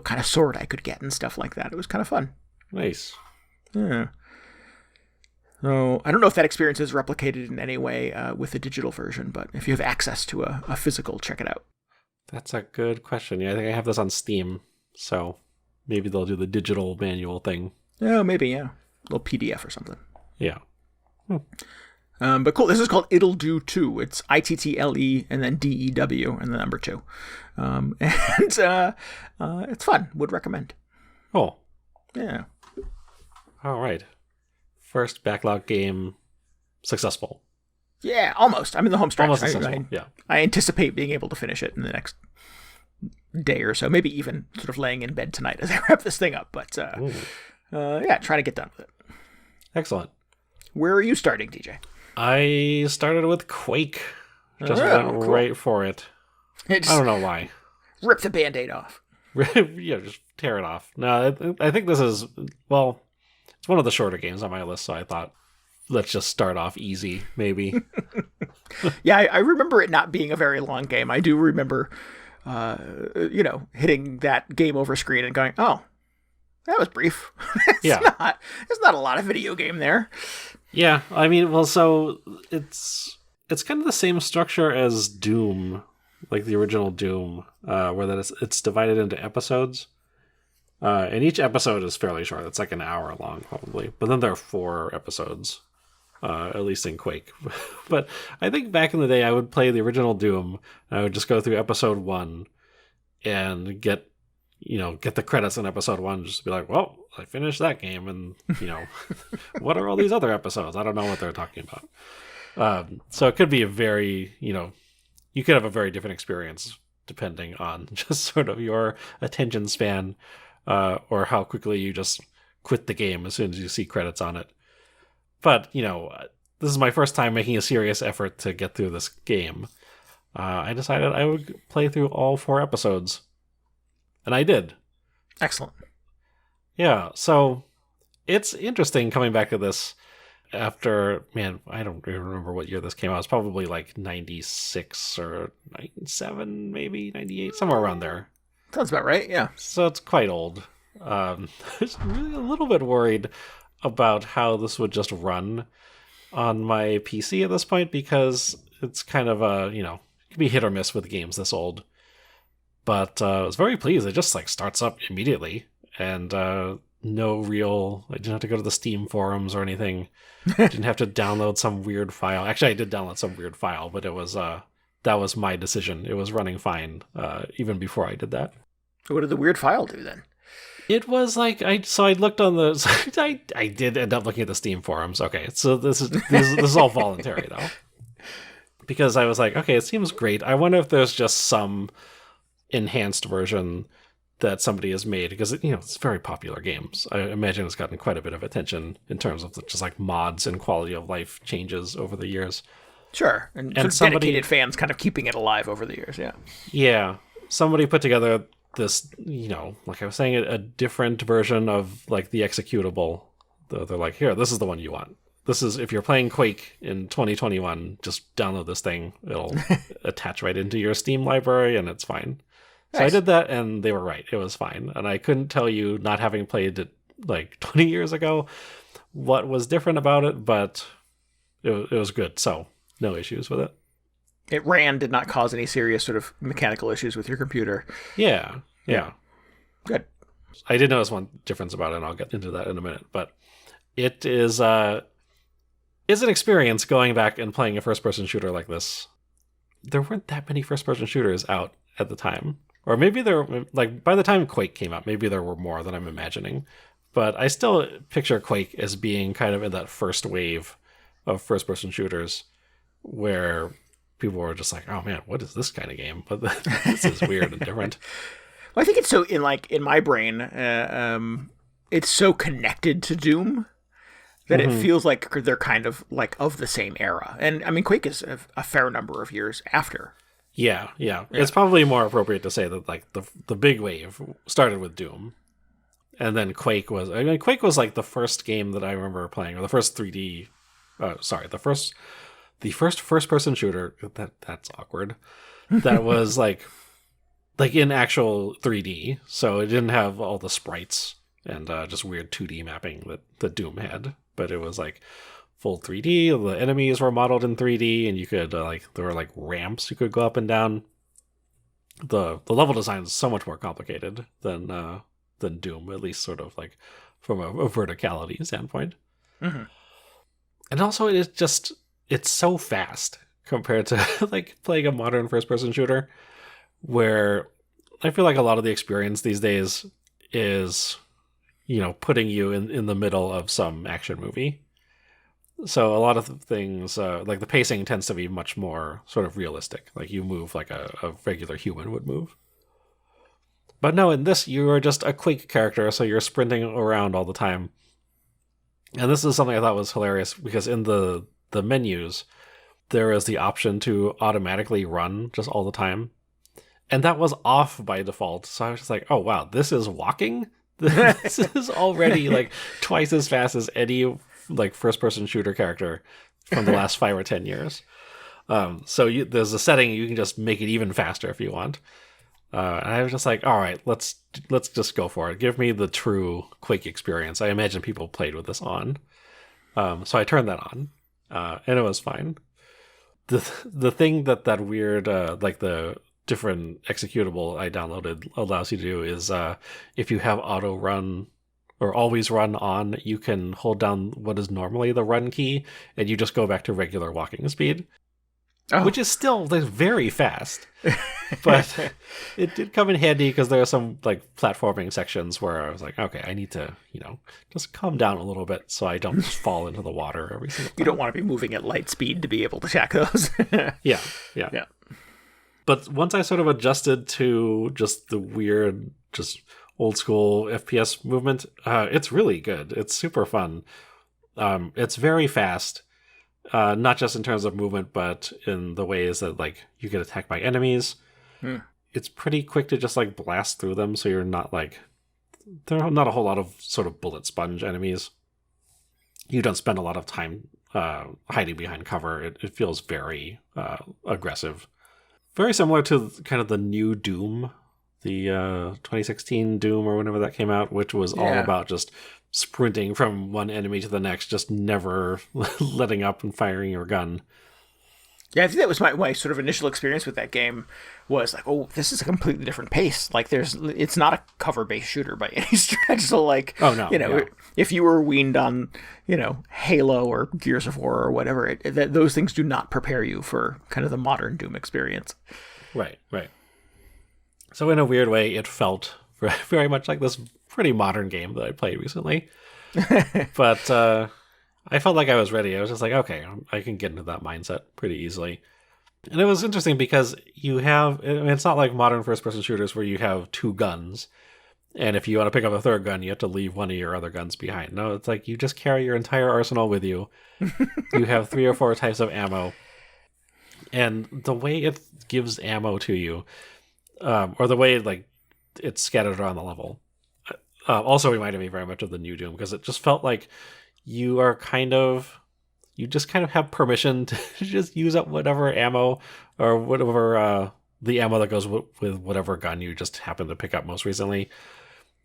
kind of sword I could get and stuff like that. It was kind of fun. Nice. Yeah. So I don't know if that experience is replicated in any way with the digital version, but if you have access to a physical, check it out. That's a good question. Yeah, I think I have this on Steam, so maybe they'll do the digital manual thing. Oh, maybe, yeah. A little PDF or something. Yeah. But cool. This is called Ittle Dew 2. It's ITTLE and then DEW and the number 2. And it's fun. Would recommend. Oh. Yeah. All right. First backlog game successful. Yeah, almost. I'm in the home stretch. Almost successful. Yeah. I anticipate being able to finish it in the next day or so. Maybe even sort of laying in bed tonight as I wrap this thing up. But trying to get done with it. Excellent. Where are you starting, DJ? I started with Quake. Just went right for it. I don't know why. Rip the Band-Aid off. Yeah, just tear it off. No, I think this is, it's one of the shorter games on my list, so I thought, let's just start off easy, maybe. Yeah, I remember it not being a very long game. I do remember, hitting that game over screen and going, oh, that was brief. There's not a lot of video game there. Yeah, I mean, so it's kind of the same structure as Doom, like the original Doom, where that it's divided into episodes. And each episode is fairly short. It's like an hour long, probably. But then there are 4 episodes, at least in Quake. But I think back in the day, I would play the original Doom, and I would just go through episode 1 and get the credits in episode 1, just be like, well, I finished that game, and, what are all these other episodes? I don't know what they're talking about. So it could be a very, you could have a very different experience depending on just sort of your attention span, or how quickly you just quit the game as soon as you see credits on it. But, this is my first time making a serious effort to get through this game. I decided I would play through all 4 episodes. And I did. Excellent. Yeah, so it's interesting coming back to this after, I don't even remember what year this came out. It's probably like 96 or 97, maybe 98, somewhere around there. Sounds about right, yeah. So it's quite old. I was really a little bit worried about how this would just run on my PC at this point, because it's kind of it can be hit or miss with games this old. But I was very pleased. It just starts up immediately, and I didn't have to go to the Steam forums or anything. Didn't have to download some weird file. Actually, I did download some weird file, but it was that was my decision. It was running fine even before I did that. What did the weird file do then? It was I looked on the I did end up looking at the Steam forums. Okay, so this is all voluntary though, because I was like, okay, it seems great. I wonder if there's just some enhanced version that somebody has made, because it's very popular games. I imagine it's gotten quite a bit of attention in terms of just mods and quality of life changes over the years. Sure, and dedicated fans kind of keeping it alive over the years. Yeah, somebody put together this, like I was saying, a different version of the executable. They're like, here, this is the one you want. This is, if you're playing Quake in 2021, just download this thing. It'll attach right into your Steam library, and it's fine. So nice. I did that, and they were right. It was fine. And I couldn't tell you, not having played it 20 years ago, what was different about it, but it was good. So no issues with it. It did not cause any serious sort of mechanical issues with your computer. Yeah. Good. I did notice one difference about it, and I'll get into that in a minute. But it is an experience going back and playing a first-person shooter like this. There weren't that many first-person shooters out at the time. Or maybe by the time Quake came out, maybe there were more than I'm imagining. But I still picture Quake as being kind of in that first wave of first-person shooters where people were just like, oh man, what is this kind of game? But this is weird and different. Well, I think it's so, in my brain, it's so connected to Doom that it feels like they're kind of of the same era. And I mean, Quake is a fair number of years after. Yeah. It's probably more appropriate to say that the big wave started with Doom, and then Quake was the first game that I remember playing, or the first 3D. The first first-person shooter. That's awkward. That was in actual 3D, so it didn't have all the sprites and just weird 2D mapping that Doom had, but it was full 3D. The enemies were modeled in 3D, and you could there were ramps you could go up and down. The level design is so much more complicated than Doom, at least sort of from a verticality standpoint. Mm-hmm. And also it's so fast compared to playing a modern first-person shooter, where I feel like a lot of the experience these days is putting you in the middle of some action movie. So a lot of things, the pacing tends to be much more sort of realistic. You move like a regular human would move. But no, in this, you are just a Quake character, so you're sprinting around all the time. And this is something I thought was hilarious, because in the menus, there is the option to automatically run just all the time. And that was off by default. So I was just like, oh, wow, this is walking? This is already twice as fast as any first-person shooter character from the last 5 or 10 years. So there's a setting you can just make it even faster if you want. And I was just like, all right, let's just go for it. Give me the true Quake experience. I imagine people played with this on. So I turned that on, and it was fine. The thing that weird the different executable I downloaded allows you to do is if you have auto run or always run on, you can hold down what is normally the run key, and you just go back to regular walking speed. Oh. Which is still very fast. But it did come in handy because there are some platforming sections where I was like, okay, I need to, just calm down a little bit so I don't just fall into the water every single time. You don't want to be moving at light speed to be able to check those. Yeah. But once I sort of adjusted to just the weird, just old school FPS movement, it's really good. It's super fun. It's very fast, not just in terms of movement, but in the ways that like you get attacked by enemies. It's pretty quick to just like blast through them, so you're not like, there are not a whole lot of sort of bullet sponge enemies. You don't spend a lot of time hiding behind cover. It feels very aggressive. Very similar to kind of the new Doom, the 2016 Doom or whenever that came out, which was all about just sprinting from one enemy to the next, just never letting up and firing your gun. Yeah, I think that was my sort of initial experience with that game was like, oh, this is a completely different pace. Like it's not a cover-based shooter by any stretch. So like, if you were weaned on, Halo or Gears of War or whatever, those things do not prepare you for kind of the modern Doom experience. Right. So in a weird way, it felt very much like this pretty modern game that I played recently. But I felt like I was ready. I was just like, okay, I can get into that mindset pretty easily. And it was interesting because it's not like modern first-person shooters where you have two guns, and if you want to pick up a third gun, you have to leave one of your other guns behind. No, it's like you just carry your entire arsenal with you. You have 3 or 4 types of ammo. And the way it gives ammo to you, or the way like it's scattered around the level, also reminded me very much of the new Doom, because it just felt like you just kind of have permission to just use up whatever ammo or whatever the ammo that goes with whatever gun you just happen to pick up most recently.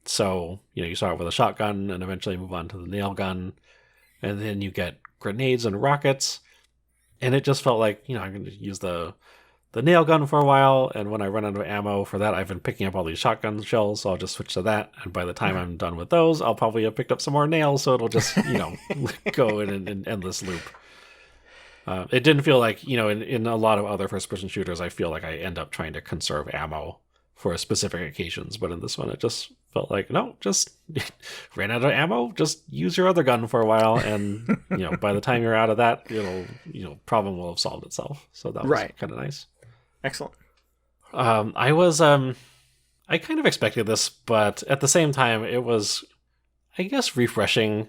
So, you start with a shotgun and eventually move on to the nail gun, and then you get grenades and rockets. And it just felt like, I'm going to use the nail gun for a while, and when I run out of ammo for that, I've been picking up all these shotgun shells, so I'll just switch to that, and by the time I'm done with those, I'll probably have picked up some more nails, so it'll just, go in an endless loop. It didn't feel like, in a lot of other first-person shooters, I feel like I end up trying to conserve ammo for specific occasions, but in this one, it just felt like, no, just ran out of ammo, just use your other gun for a while, and, by the time you're out of that, problem will have solved itself, so that was kind of nice. Excellent. I kind of expected this, but at the same time, it was, I guess, refreshing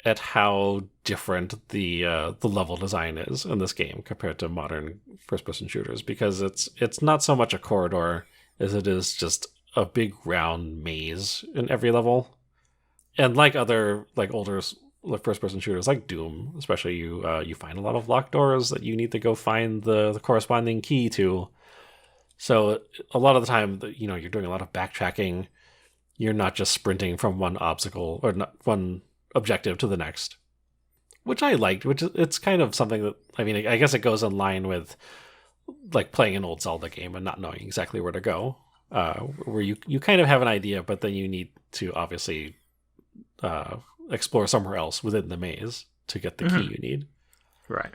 at how different the level design is in this game compared to modern first-person shooters, because it's not so much a corridor as it is just a big round maze in every level. And like other older first-person shooters like Doom, especially, you find a lot of locked doors that you need to go find the corresponding key to. So a lot of the time, you're doing a lot of backtracking. You're not just sprinting from one obstacle or not one objective to the next, which I liked. It's kind of something that, I guess it goes in line with like playing an old Zelda game and not knowing exactly where to go, where you kind of have an idea, but then you need to obviously explore somewhere else within the maze to get the key you need. Right.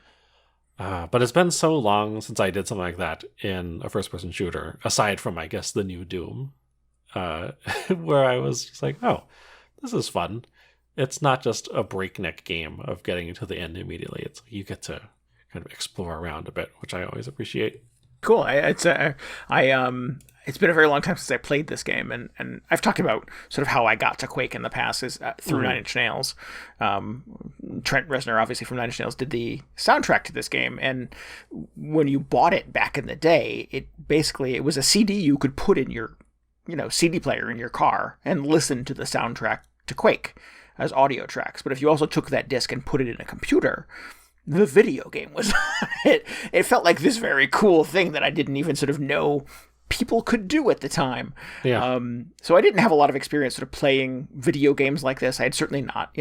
But it's been so long since I did something like that in a first-person shooter, aside from, I guess, the new Doom, where I was just like, oh, this is fun. It's not just a breakneck game of getting to the end immediately. It's you get to kind of explore around a bit, which I always appreciate. Cool. It's been a very long time since I played this game, and I've talked about sort of how I got to Quake in the past is through 9 Inch Nails. Trent Reznor, obviously from 9 Inch Nails, did the soundtrack to this game, and when you bought it back in the day, it was a CD you could put in your CD player in your car and listen to the soundtrack to Quake as audio tracks. But if you also took that disc and put it in a computer, the video game was it felt like this very cool thing that I didn't even sort of know people could do at the time. Yeah. So I didn't have a lot of experience sort of playing video games like this. I had certainly not,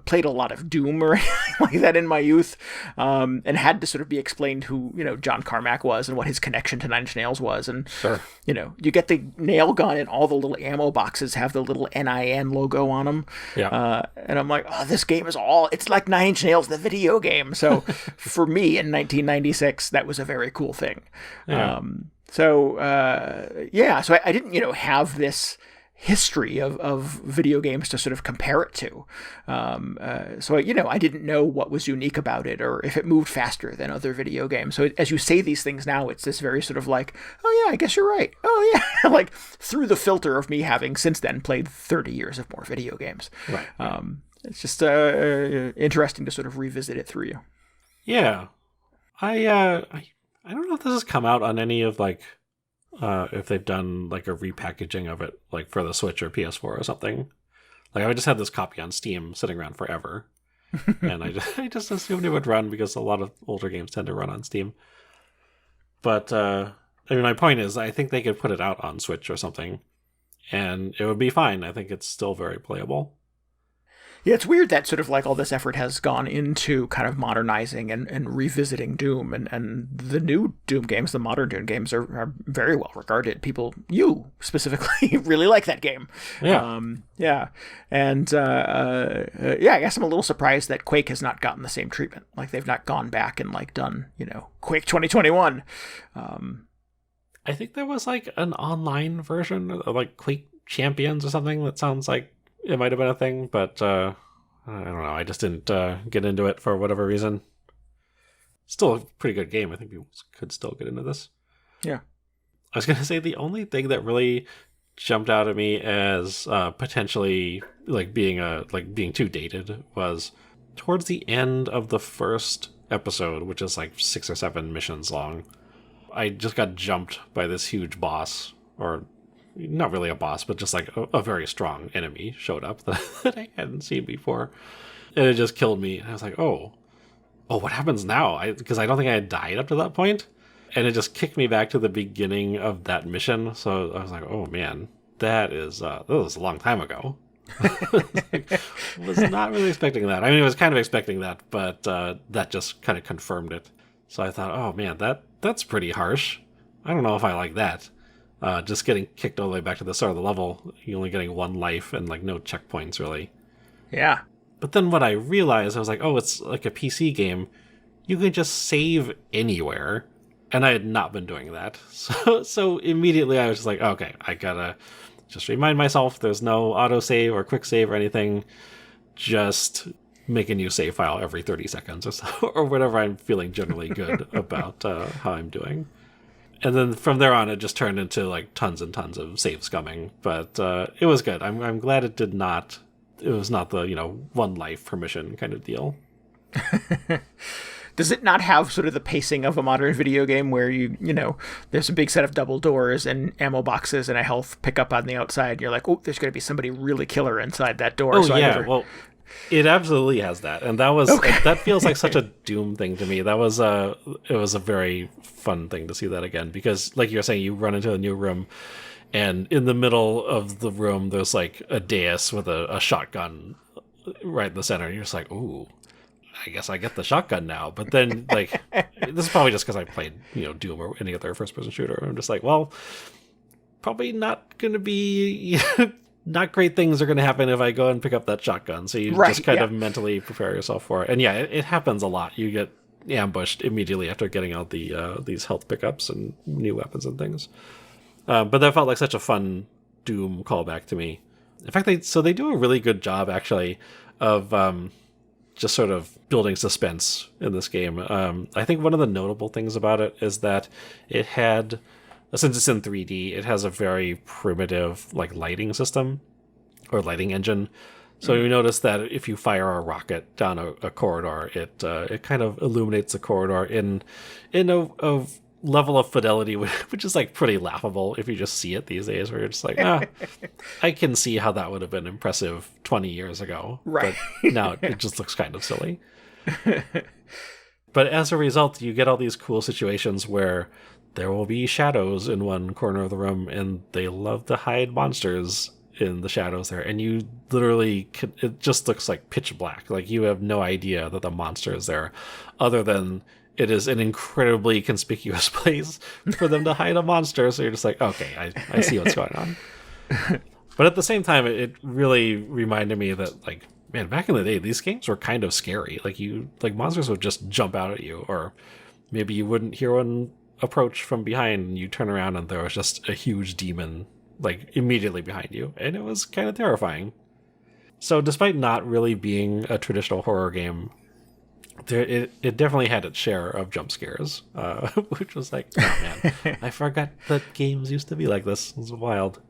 played a lot of Doom or anything like that in my youth, and had to sort of be explained who, John Carmack was and what his connection to 9 Inch Nails was. And, sure. You get the nail gun and all the little ammo boxes have the little NIN logo on them. Yeah. And I'm like, oh, this game it's like 9 Inch Nails, the video game. So for me in 1996, that was a very cool thing. Yeah. So I didn't, have this history of video games to sort of compare it to. So, I didn't know what was unique about it or if it moved faster than other video games. So as you say these things now, it's this very sort of like, oh yeah, I guess you're right. Oh yeah. Like through the filter of me having since then played 30 years of more video games. Right. It's just interesting to sort of revisit it through you. Yeah. I don't know if this has come out on any of like, if they've done like a repackaging of it, like for the Switch or PS4 or something. Like I just had this copy on Steam sitting around forever, and I just assumed it would run because a lot of older games tend to run on Steam. But my point is, I think they could put it out on Switch or something, and it would be fine. I think it's still very playable. Yeah, it's weird that sort of like all this effort has gone into kind of modernizing and revisiting Doom, and the new Doom games, the modern Doom games are very well regarded. People, you specifically, really like that game. Yeah. And I guess I'm a little surprised that Quake has not gotten the same treatment. Like they've not gone back and like done, Quake 2021. I think there was like an online version of like Quake Champions or something that sounds like it might have been a thing, but I don't know. I just didn't get into it for whatever reason. Still a pretty good game. I think people could still get into this. Yeah. I was going to say the only thing that really jumped out at me as potentially like being too dated was towards the end of the first episode, which is like 6 or 7 missions long. I just got jumped by this huge boss, or not really a boss, but just like a very strong enemy showed up that I hadn't seen before. And it just killed me. And I was like, oh, what happens now? Because I don't think I had died up to that point. And it just kicked me back to the beginning of that mission. So I was like, oh man, that was a long time ago. Was not really expecting that. I mean, I was kind of expecting that, but that just kind of confirmed it. So I thought, oh man, that's pretty harsh. I don't know if I like that. Just getting kicked all the way back to the start of the level, you only getting 1 life and like no checkpoints really. Yeah. But then what I realized, I was like, oh, it's like a PC game. You can just save anywhere. And I had not been doing that. So immediately I was just like, okay, I gotta just remind myself there's no autosave or quick save or anything. Just make a new save file every 30 seconds or so, or whatever I'm feeling generally good about how I'm doing. And then from there on, it just turned into like tons and tons of save scumming. But it was good. I'm glad it did not. It was not the 1 life per mission kind of deal. Does it not have sort of the pacing of a modern video game where there's a big set of double doors and ammo boxes and a health pickup on the outside? And you're like, oh, there's going to be somebody really killer inside that door. Oh, so yeah. Well, it absolutely has that. And that was that feels like such a Doom thing to me. It was a very fun thing to see that again, because like you're saying, you run into a new room and in the middle of the room, there's like a dais with a shotgun right in the center. And you're just like, ooh, I guess I get the shotgun now. But then like, this is probably just because I played, Doom or any other first person shooter. I'm just like, well, probably not going to be not great things are going to happen if I go and pick up that shotgun. So you just kind of mentally prepare yourself for it. And yeah, it happens a lot. You get ambushed immediately after getting out these health pickups and new weapons and things. But that felt like such a fun Doom callback to me. In fact, they do a really good job actually of just sort of building suspense in this game. I think one of the notable things about it is that it had, since it's in 3D, it has a very primitive like lighting system or lighting engine. So you notice that if you fire a rocket down a corridor, it kind of illuminates the corridor in a level of fidelity which is like pretty laughable if you just see it these days, where you're just like, I can see how that would have been impressive 20 years ago. Right. But now it just looks kind of silly. But as a result, you get all these cool situations where there will be shadows in one corner of the room, and they love to hide monsters in the shadows there. And you literally it just looks like pitch black. Like you have no idea that the monster is there, other than it is an incredibly conspicuous place for them to hide a monster. So you're just like, okay, I see what's going on. But at the same time, it really reminded me that, like, man, back in the day, these games were kind of scary. Like monsters would just jump out at you, or maybe you wouldn't hear one approach from behind and you turn around and there was just a huge demon like immediately behind you, and it was kind of terrifying. So despite not really being a traditional horror game, it definitely had its share of jump scares, which was like, oh man, I forgot that games used to be like this. It was wild.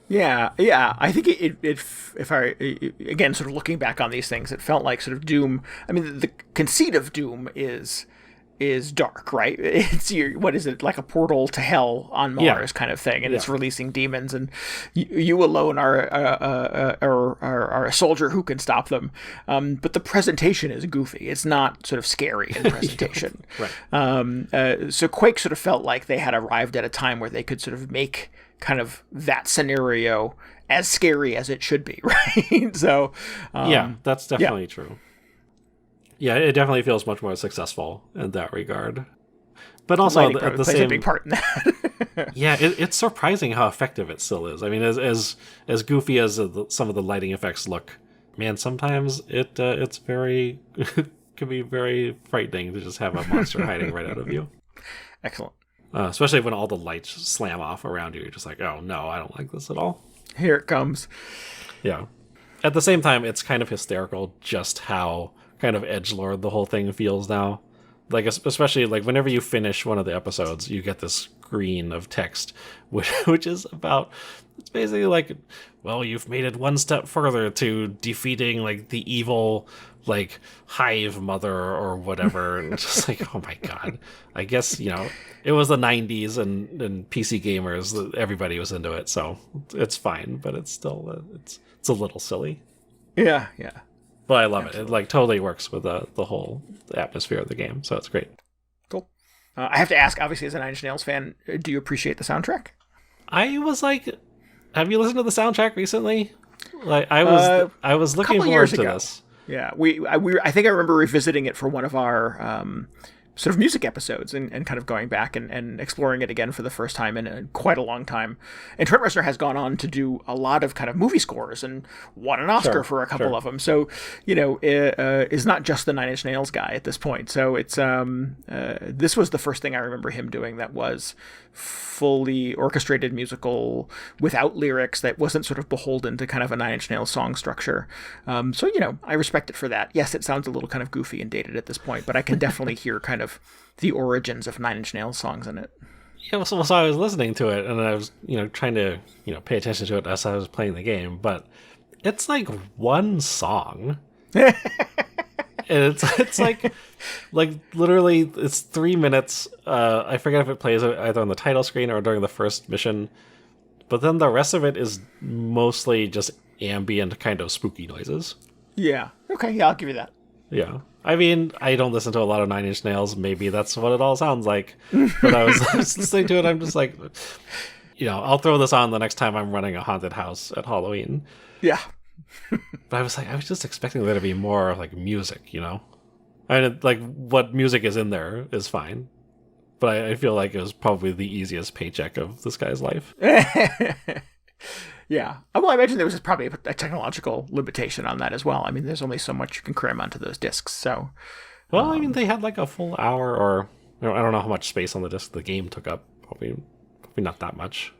Yeah. I think again, sort of looking back on these things, it felt like sort of Doom. I mean, the conceit of Doom is dark, right? It's what is it, like a portal to hell on Mars kind of thing, and it's releasing demons, and you alone are a soldier who can stop them. But the presentation is goofy. It's not sort of scary in presentation. Right. So Quake sort of felt like they had arrived at a time where they could sort of make kind of that scenario as scary as it should be, right? So that's definitely true. Yeah, it definitely feels much more successful in that regard. But also at the same, a big part in that. Yeah, it's surprising how effective it still is. I mean, as goofy as some of the lighting effects look, man, sometimes it's very can be very frightening to just have a monster hiding right out of you. Excellent. Especially when all the lights slam off around you. You're just like, oh no, I don't like this at all. Here it comes. Yeah. At the same time, it's kind of hysterical just how kind of edgelord the whole thing feels now. Like, especially like whenever you finish one of the episodes, you get this screen of text, which is about, it's basically like, well, you've made it one step further to defeating like the evil like hive mother or whatever. And it's just like, oh my god. I guess, it was the 90s and PC gamers, everybody was into it, so it's fine, but it's still it's a little silly. Yeah. But I love it. It like totally works with the whole atmosphere of the game, so it's great. Cool. I have to ask, obviously, as a Nine Inch Nails fan, do you appreciate the soundtrack? I was like, have you listened to the soundtrack recently? Like I was looking forward to this. Yeah, I think I remember revisiting it for one of our sort of music episodes and kind of going back and exploring it again for the first time in quite a long time. And Trent Reznor has gone on to do a lot of kind of movie scores and won an Oscar for a couple of them. So, is not just the Nine Inch Nails guy at this point. So it's this was the first thing I remember him doing that was fully orchestrated musical without lyrics, that wasn't sort of beholden to kind of a Nine Inch Nails song structure. So, I respect it for that. Yes, it sounds a little kind of goofy and dated at this point, but I can definitely hear kind of the origins of Nine Inch Nails songs in it. Yeah, so I was listening to it and I was, trying to, pay attention to it as I was playing the game, but it's like one song. And it's like literally it's 3 minutes. I forget if it plays either on the title screen or during the first mission, but then the rest of it is mostly just ambient kind of spooky noises. Yeah. Okay. Yeah, I'll give you that. Yeah. I mean, I don't listen to a lot of Nine Inch Nails. Maybe that's what it all sounds like. But I was listening to it. I'm just like, I'll throw this on the next time I'm running a haunted house at Halloween. Yeah. But I was just expecting there to be more like music, I mean, like what music is in there is fine. But I feel like it was probably the easiest paycheck of this guy's life. Yeah. Well, I imagine there was probably a technological limitation on that as well. I mean, there's only so much you can cram onto those discs. So, well, I mean, they had like a full hour, or I don't know how much space on the disc the game took up. Probably not that much.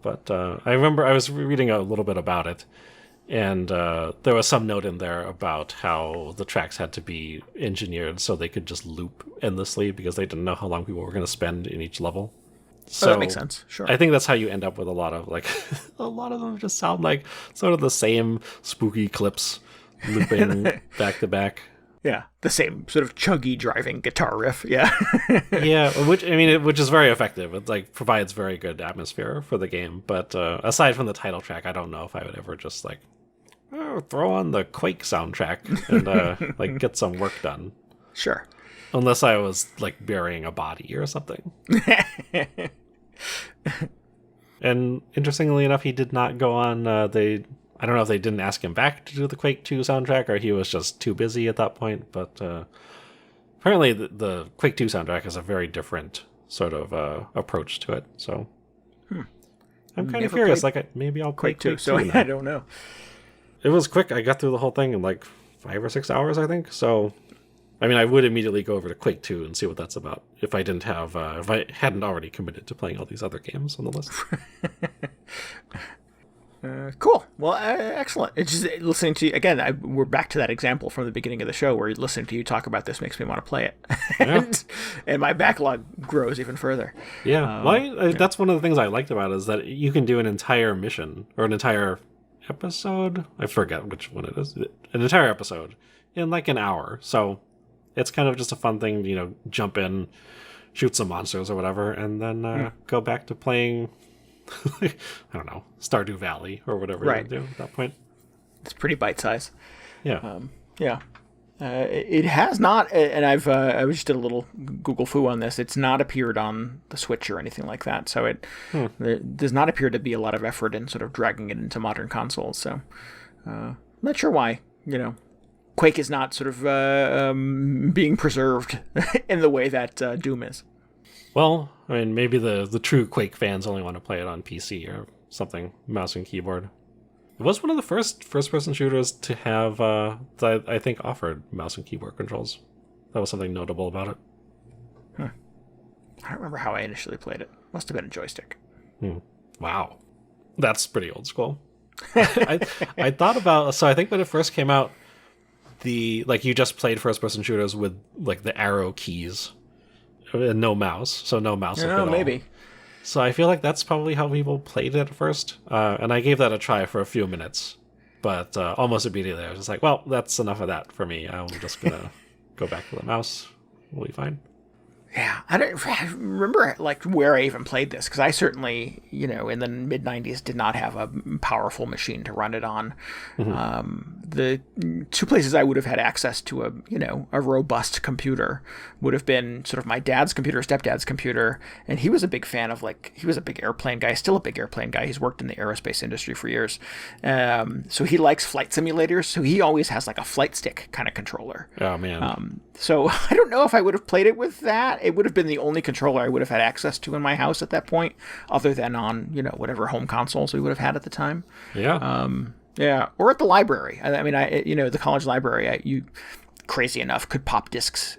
But I remember I was reading a little bit about it, and there was some note in there about how the tracks had to be engineered so they could just loop endlessly because they didn't know how long people were going to spend in each level. So that makes sense. Sure. I think that's how you end up with a lot of like a lot of them just sound like sort of the same spooky clips looping back to back. Yeah, the same sort of chuggy driving guitar riff. Yeah. Yeah, which is very effective. It like provides very good atmosphere for the game. But aside from the title track, I don't know if I would ever just like throw on the Quake soundtrack and like get some work done. Sure. Unless I was like burying a body or something. And interestingly enough, he did not go on. I don't know if they didn't ask him back to do the Quake 2 soundtrack or he was just too busy at that point. But apparently the Quake 2 soundtrack has a very different sort of approach to it. So I'm kind of curious. Maybe I'll play Quake 2. So I don't know. It was quick. I got through the whole thing in like 5 or 6 hours, I think. So, I mean, I would immediately go over to Quake 2 and see what that's about if I hadn't already committed to playing all these other games on the list. Cool. Well, excellent. It's just listening to you again. We're back to that example from the beginning of the show where listening to you talk about this makes me want to play it, and my backlog grows even further. Yeah, that's one of the things I liked about it is that you can do an entire mission or an entire episode. I forget which one it is. An entire episode in like an hour. So it's kind of just a fun thing, jump in, shoot some monsters or whatever, and then go back to playing. I don't know, Stardew Valley or whatever you do at that point. It's pretty bite size. Yeah. It has not, and I just did a little Google foo on this. It's not appeared on the Switch or anything like that. So there does not appear to be a lot of effort in sort of dragging it into modern consoles. So not sure why. Quake is not sort of being preserved in the way that Doom is. Well, I mean, maybe the true Quake fans only want to play it on PC or something, mouse and keyboard. It was one of the first-person shooters to have, that I think offered mouse and keyboard controls. That was something notable about it. I don't remember how I initially played it. Must have been a joystick. Wow. That's pretty old school. I thought about, so I think when it first came out, you just played first-person shooters with, the arrow keys. No mouse, so no mouse. Oh, maybe. So I feel like that's probably how people played it at first. And I gave that a try for a few minutes. But almost immediately I was just like, well, that's enough of that for me. I'm just going to go back to the mouse. We'll be fine. Yeah, I don't remember where I even played this because I certainly, in the mid '90s did not have a powerful machine to run it on. The two places I would have had access to a robust computer would have been sort of my dad's computer, stepdad's computer, and he was a big fan of he was a big airplane guy, still a big airplane guy. He's worked in the aerospace industry for years, so he likes flight simulators. So he always has a flight stick kind of controller. Oh man. So I don't know if I would have played it with that. It would have been the only controller I would have had access to in my house at that point, other than on, whatever home consoles we would have had at the time. Yeah. Yeah. Or at the library. I mean, the college library, you crazy enough could pop discs,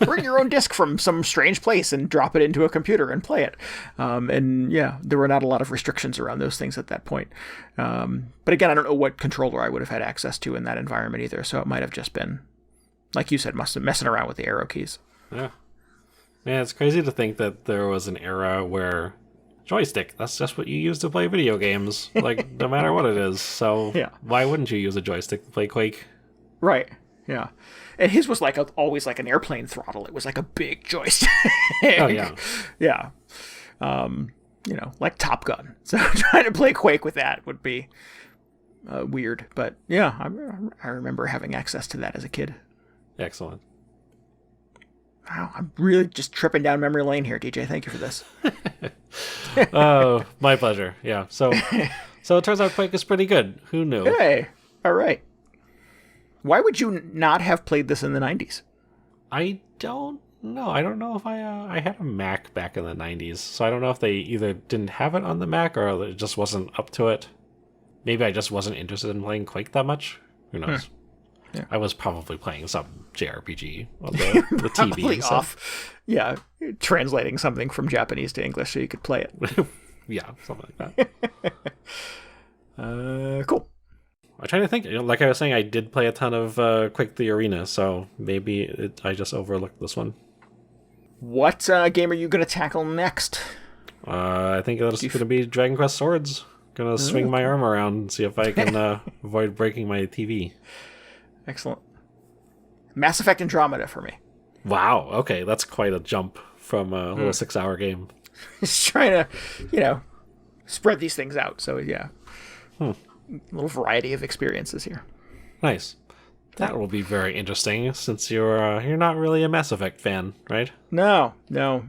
bring your own disc from some strange place and drop it into a computer and play it. And yeah, there were not a lot of restrictions around those things at that point. But again, I don't know what controller I would have had access to in that environment either. So it might have just been, like you said, messing around with the arrow keys. Yeah. Yeah, it's crazy to think that there was an era where joystick, that's just what you use to play video games, no matter what it is. So why wouldn't you use a joystick to play Quake? Right, yeah. And his was always like an airplane throttle. It was like a big joystick. Oh, yeah. Yeah. Like Top Gun. So trying to play Quake with that would be weird. But yeah, I remember having access to that as a kid. Excellent. Wow, I'm really just tripping down memory lane here, DJ. Thank you for this. Oh, my pleasure. Yeah. So it turns out Quake is pretty good. Who knew? Hey, all right. Why would you not have played this in the 90s? I don't know. I don't know if I had a Mac back in the 90s, so I don't know if they either didn't have it on the Mac or it just wasn't up to it. Maybe I just wasn't interested in playing Quake that much. Who knows? Yeah. I was probably playing some JRPG on the TV. Off, yeah, translating something from Japanese to English so you could play it. Yeah, something like that. Cool. I'm trying to think. Like I was saying, I did play a ton of Quake the Arena, so maybe I just overlooked this one. What game are you going to tackle next? I think it's going to be Dragon Quest Swords. Going to swing my arm around and see if I can avoid breaking my TV. Excellent. Mass Effect Andromeda for me. Wow. Okay, that's quite a jump from a little 6-hour game. Just trying to, spread these things out. So yeah, a little variety of experiences here. Nice. That will be very interesting since you're not really a Mass Effect fan, right? No.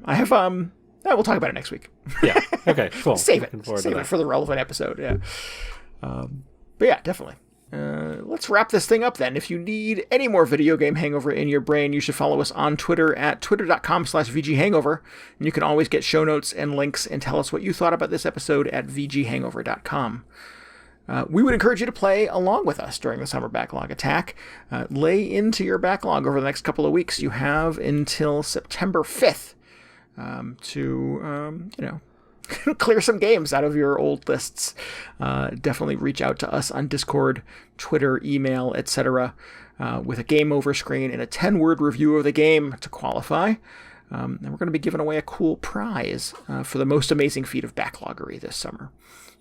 I have we'll talk about it next week. Yeah. Okay. Cool. Save it for the relevant episode. Yeah. But yeah, definitely. Let's wrap this thing up then. If you need any more video game hangover in your brain, you should follow us on Twitter at twitter.com/VGHangover. And you can always get show notes and links and tell us what you thought about this episode at VGHangover.com. We would encourage you to play along with us during the summer backlog attack. Lay into your backlog over the next couple of weeks. You have until September 5th to clear some games out of your old lists. Definitely reach out to us on Discord, Twitter, email, etc. With a game over screen and a 10-word review of the game to qualify. And we're going to be giving away a cool prize for the most amazing feat of backloggery this summer.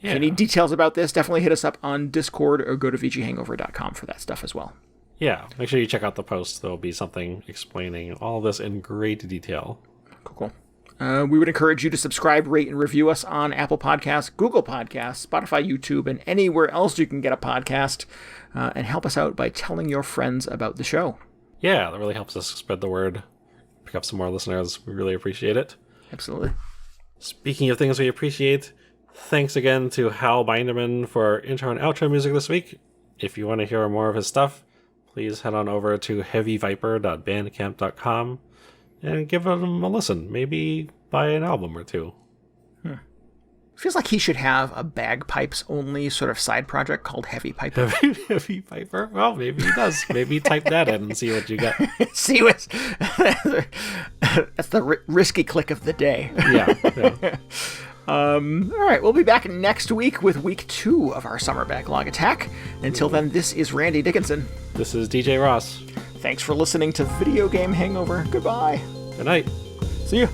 Yeah. If you need details about this, definitely hit us up on Discord or go to VGHangover.com for that stuff as well. Yeah, make sure you check out the post. There'll be something explaining all of this in great detail. Cool. We would encourage you to subscribe, rate, and review us on Apple Podcasts, Google Podcasts, Spotify, YouTube, and anywhere else you can get a podcast. And help us out by telling your friends about the show. Yeah, that really helps us spread the word, pick up some more listeners. We really appreciate it. Absolutely. Speaking of things we appreciate, thanks again to Hal Binderman for intro and outro music this week. If you want to hear more of his stuff, please head on over to heavyviper.bandcamp.com and give him a listen. Maybe buy an album or two. Feels like he should have a bagpipes only sort of side project called Heavy Piper. Heavy Piper? Well, maybe he does. Maybe type that in and see what you get. See what's... That's the risky click of the day. Yeah. All right, we'll be back next week with week 2 of our summer backlog attack. Until then, this is Randy Dickinson. This is DJ Ross. Thanks for listening to Video Game Hangover. Goodbye. Good night. See you.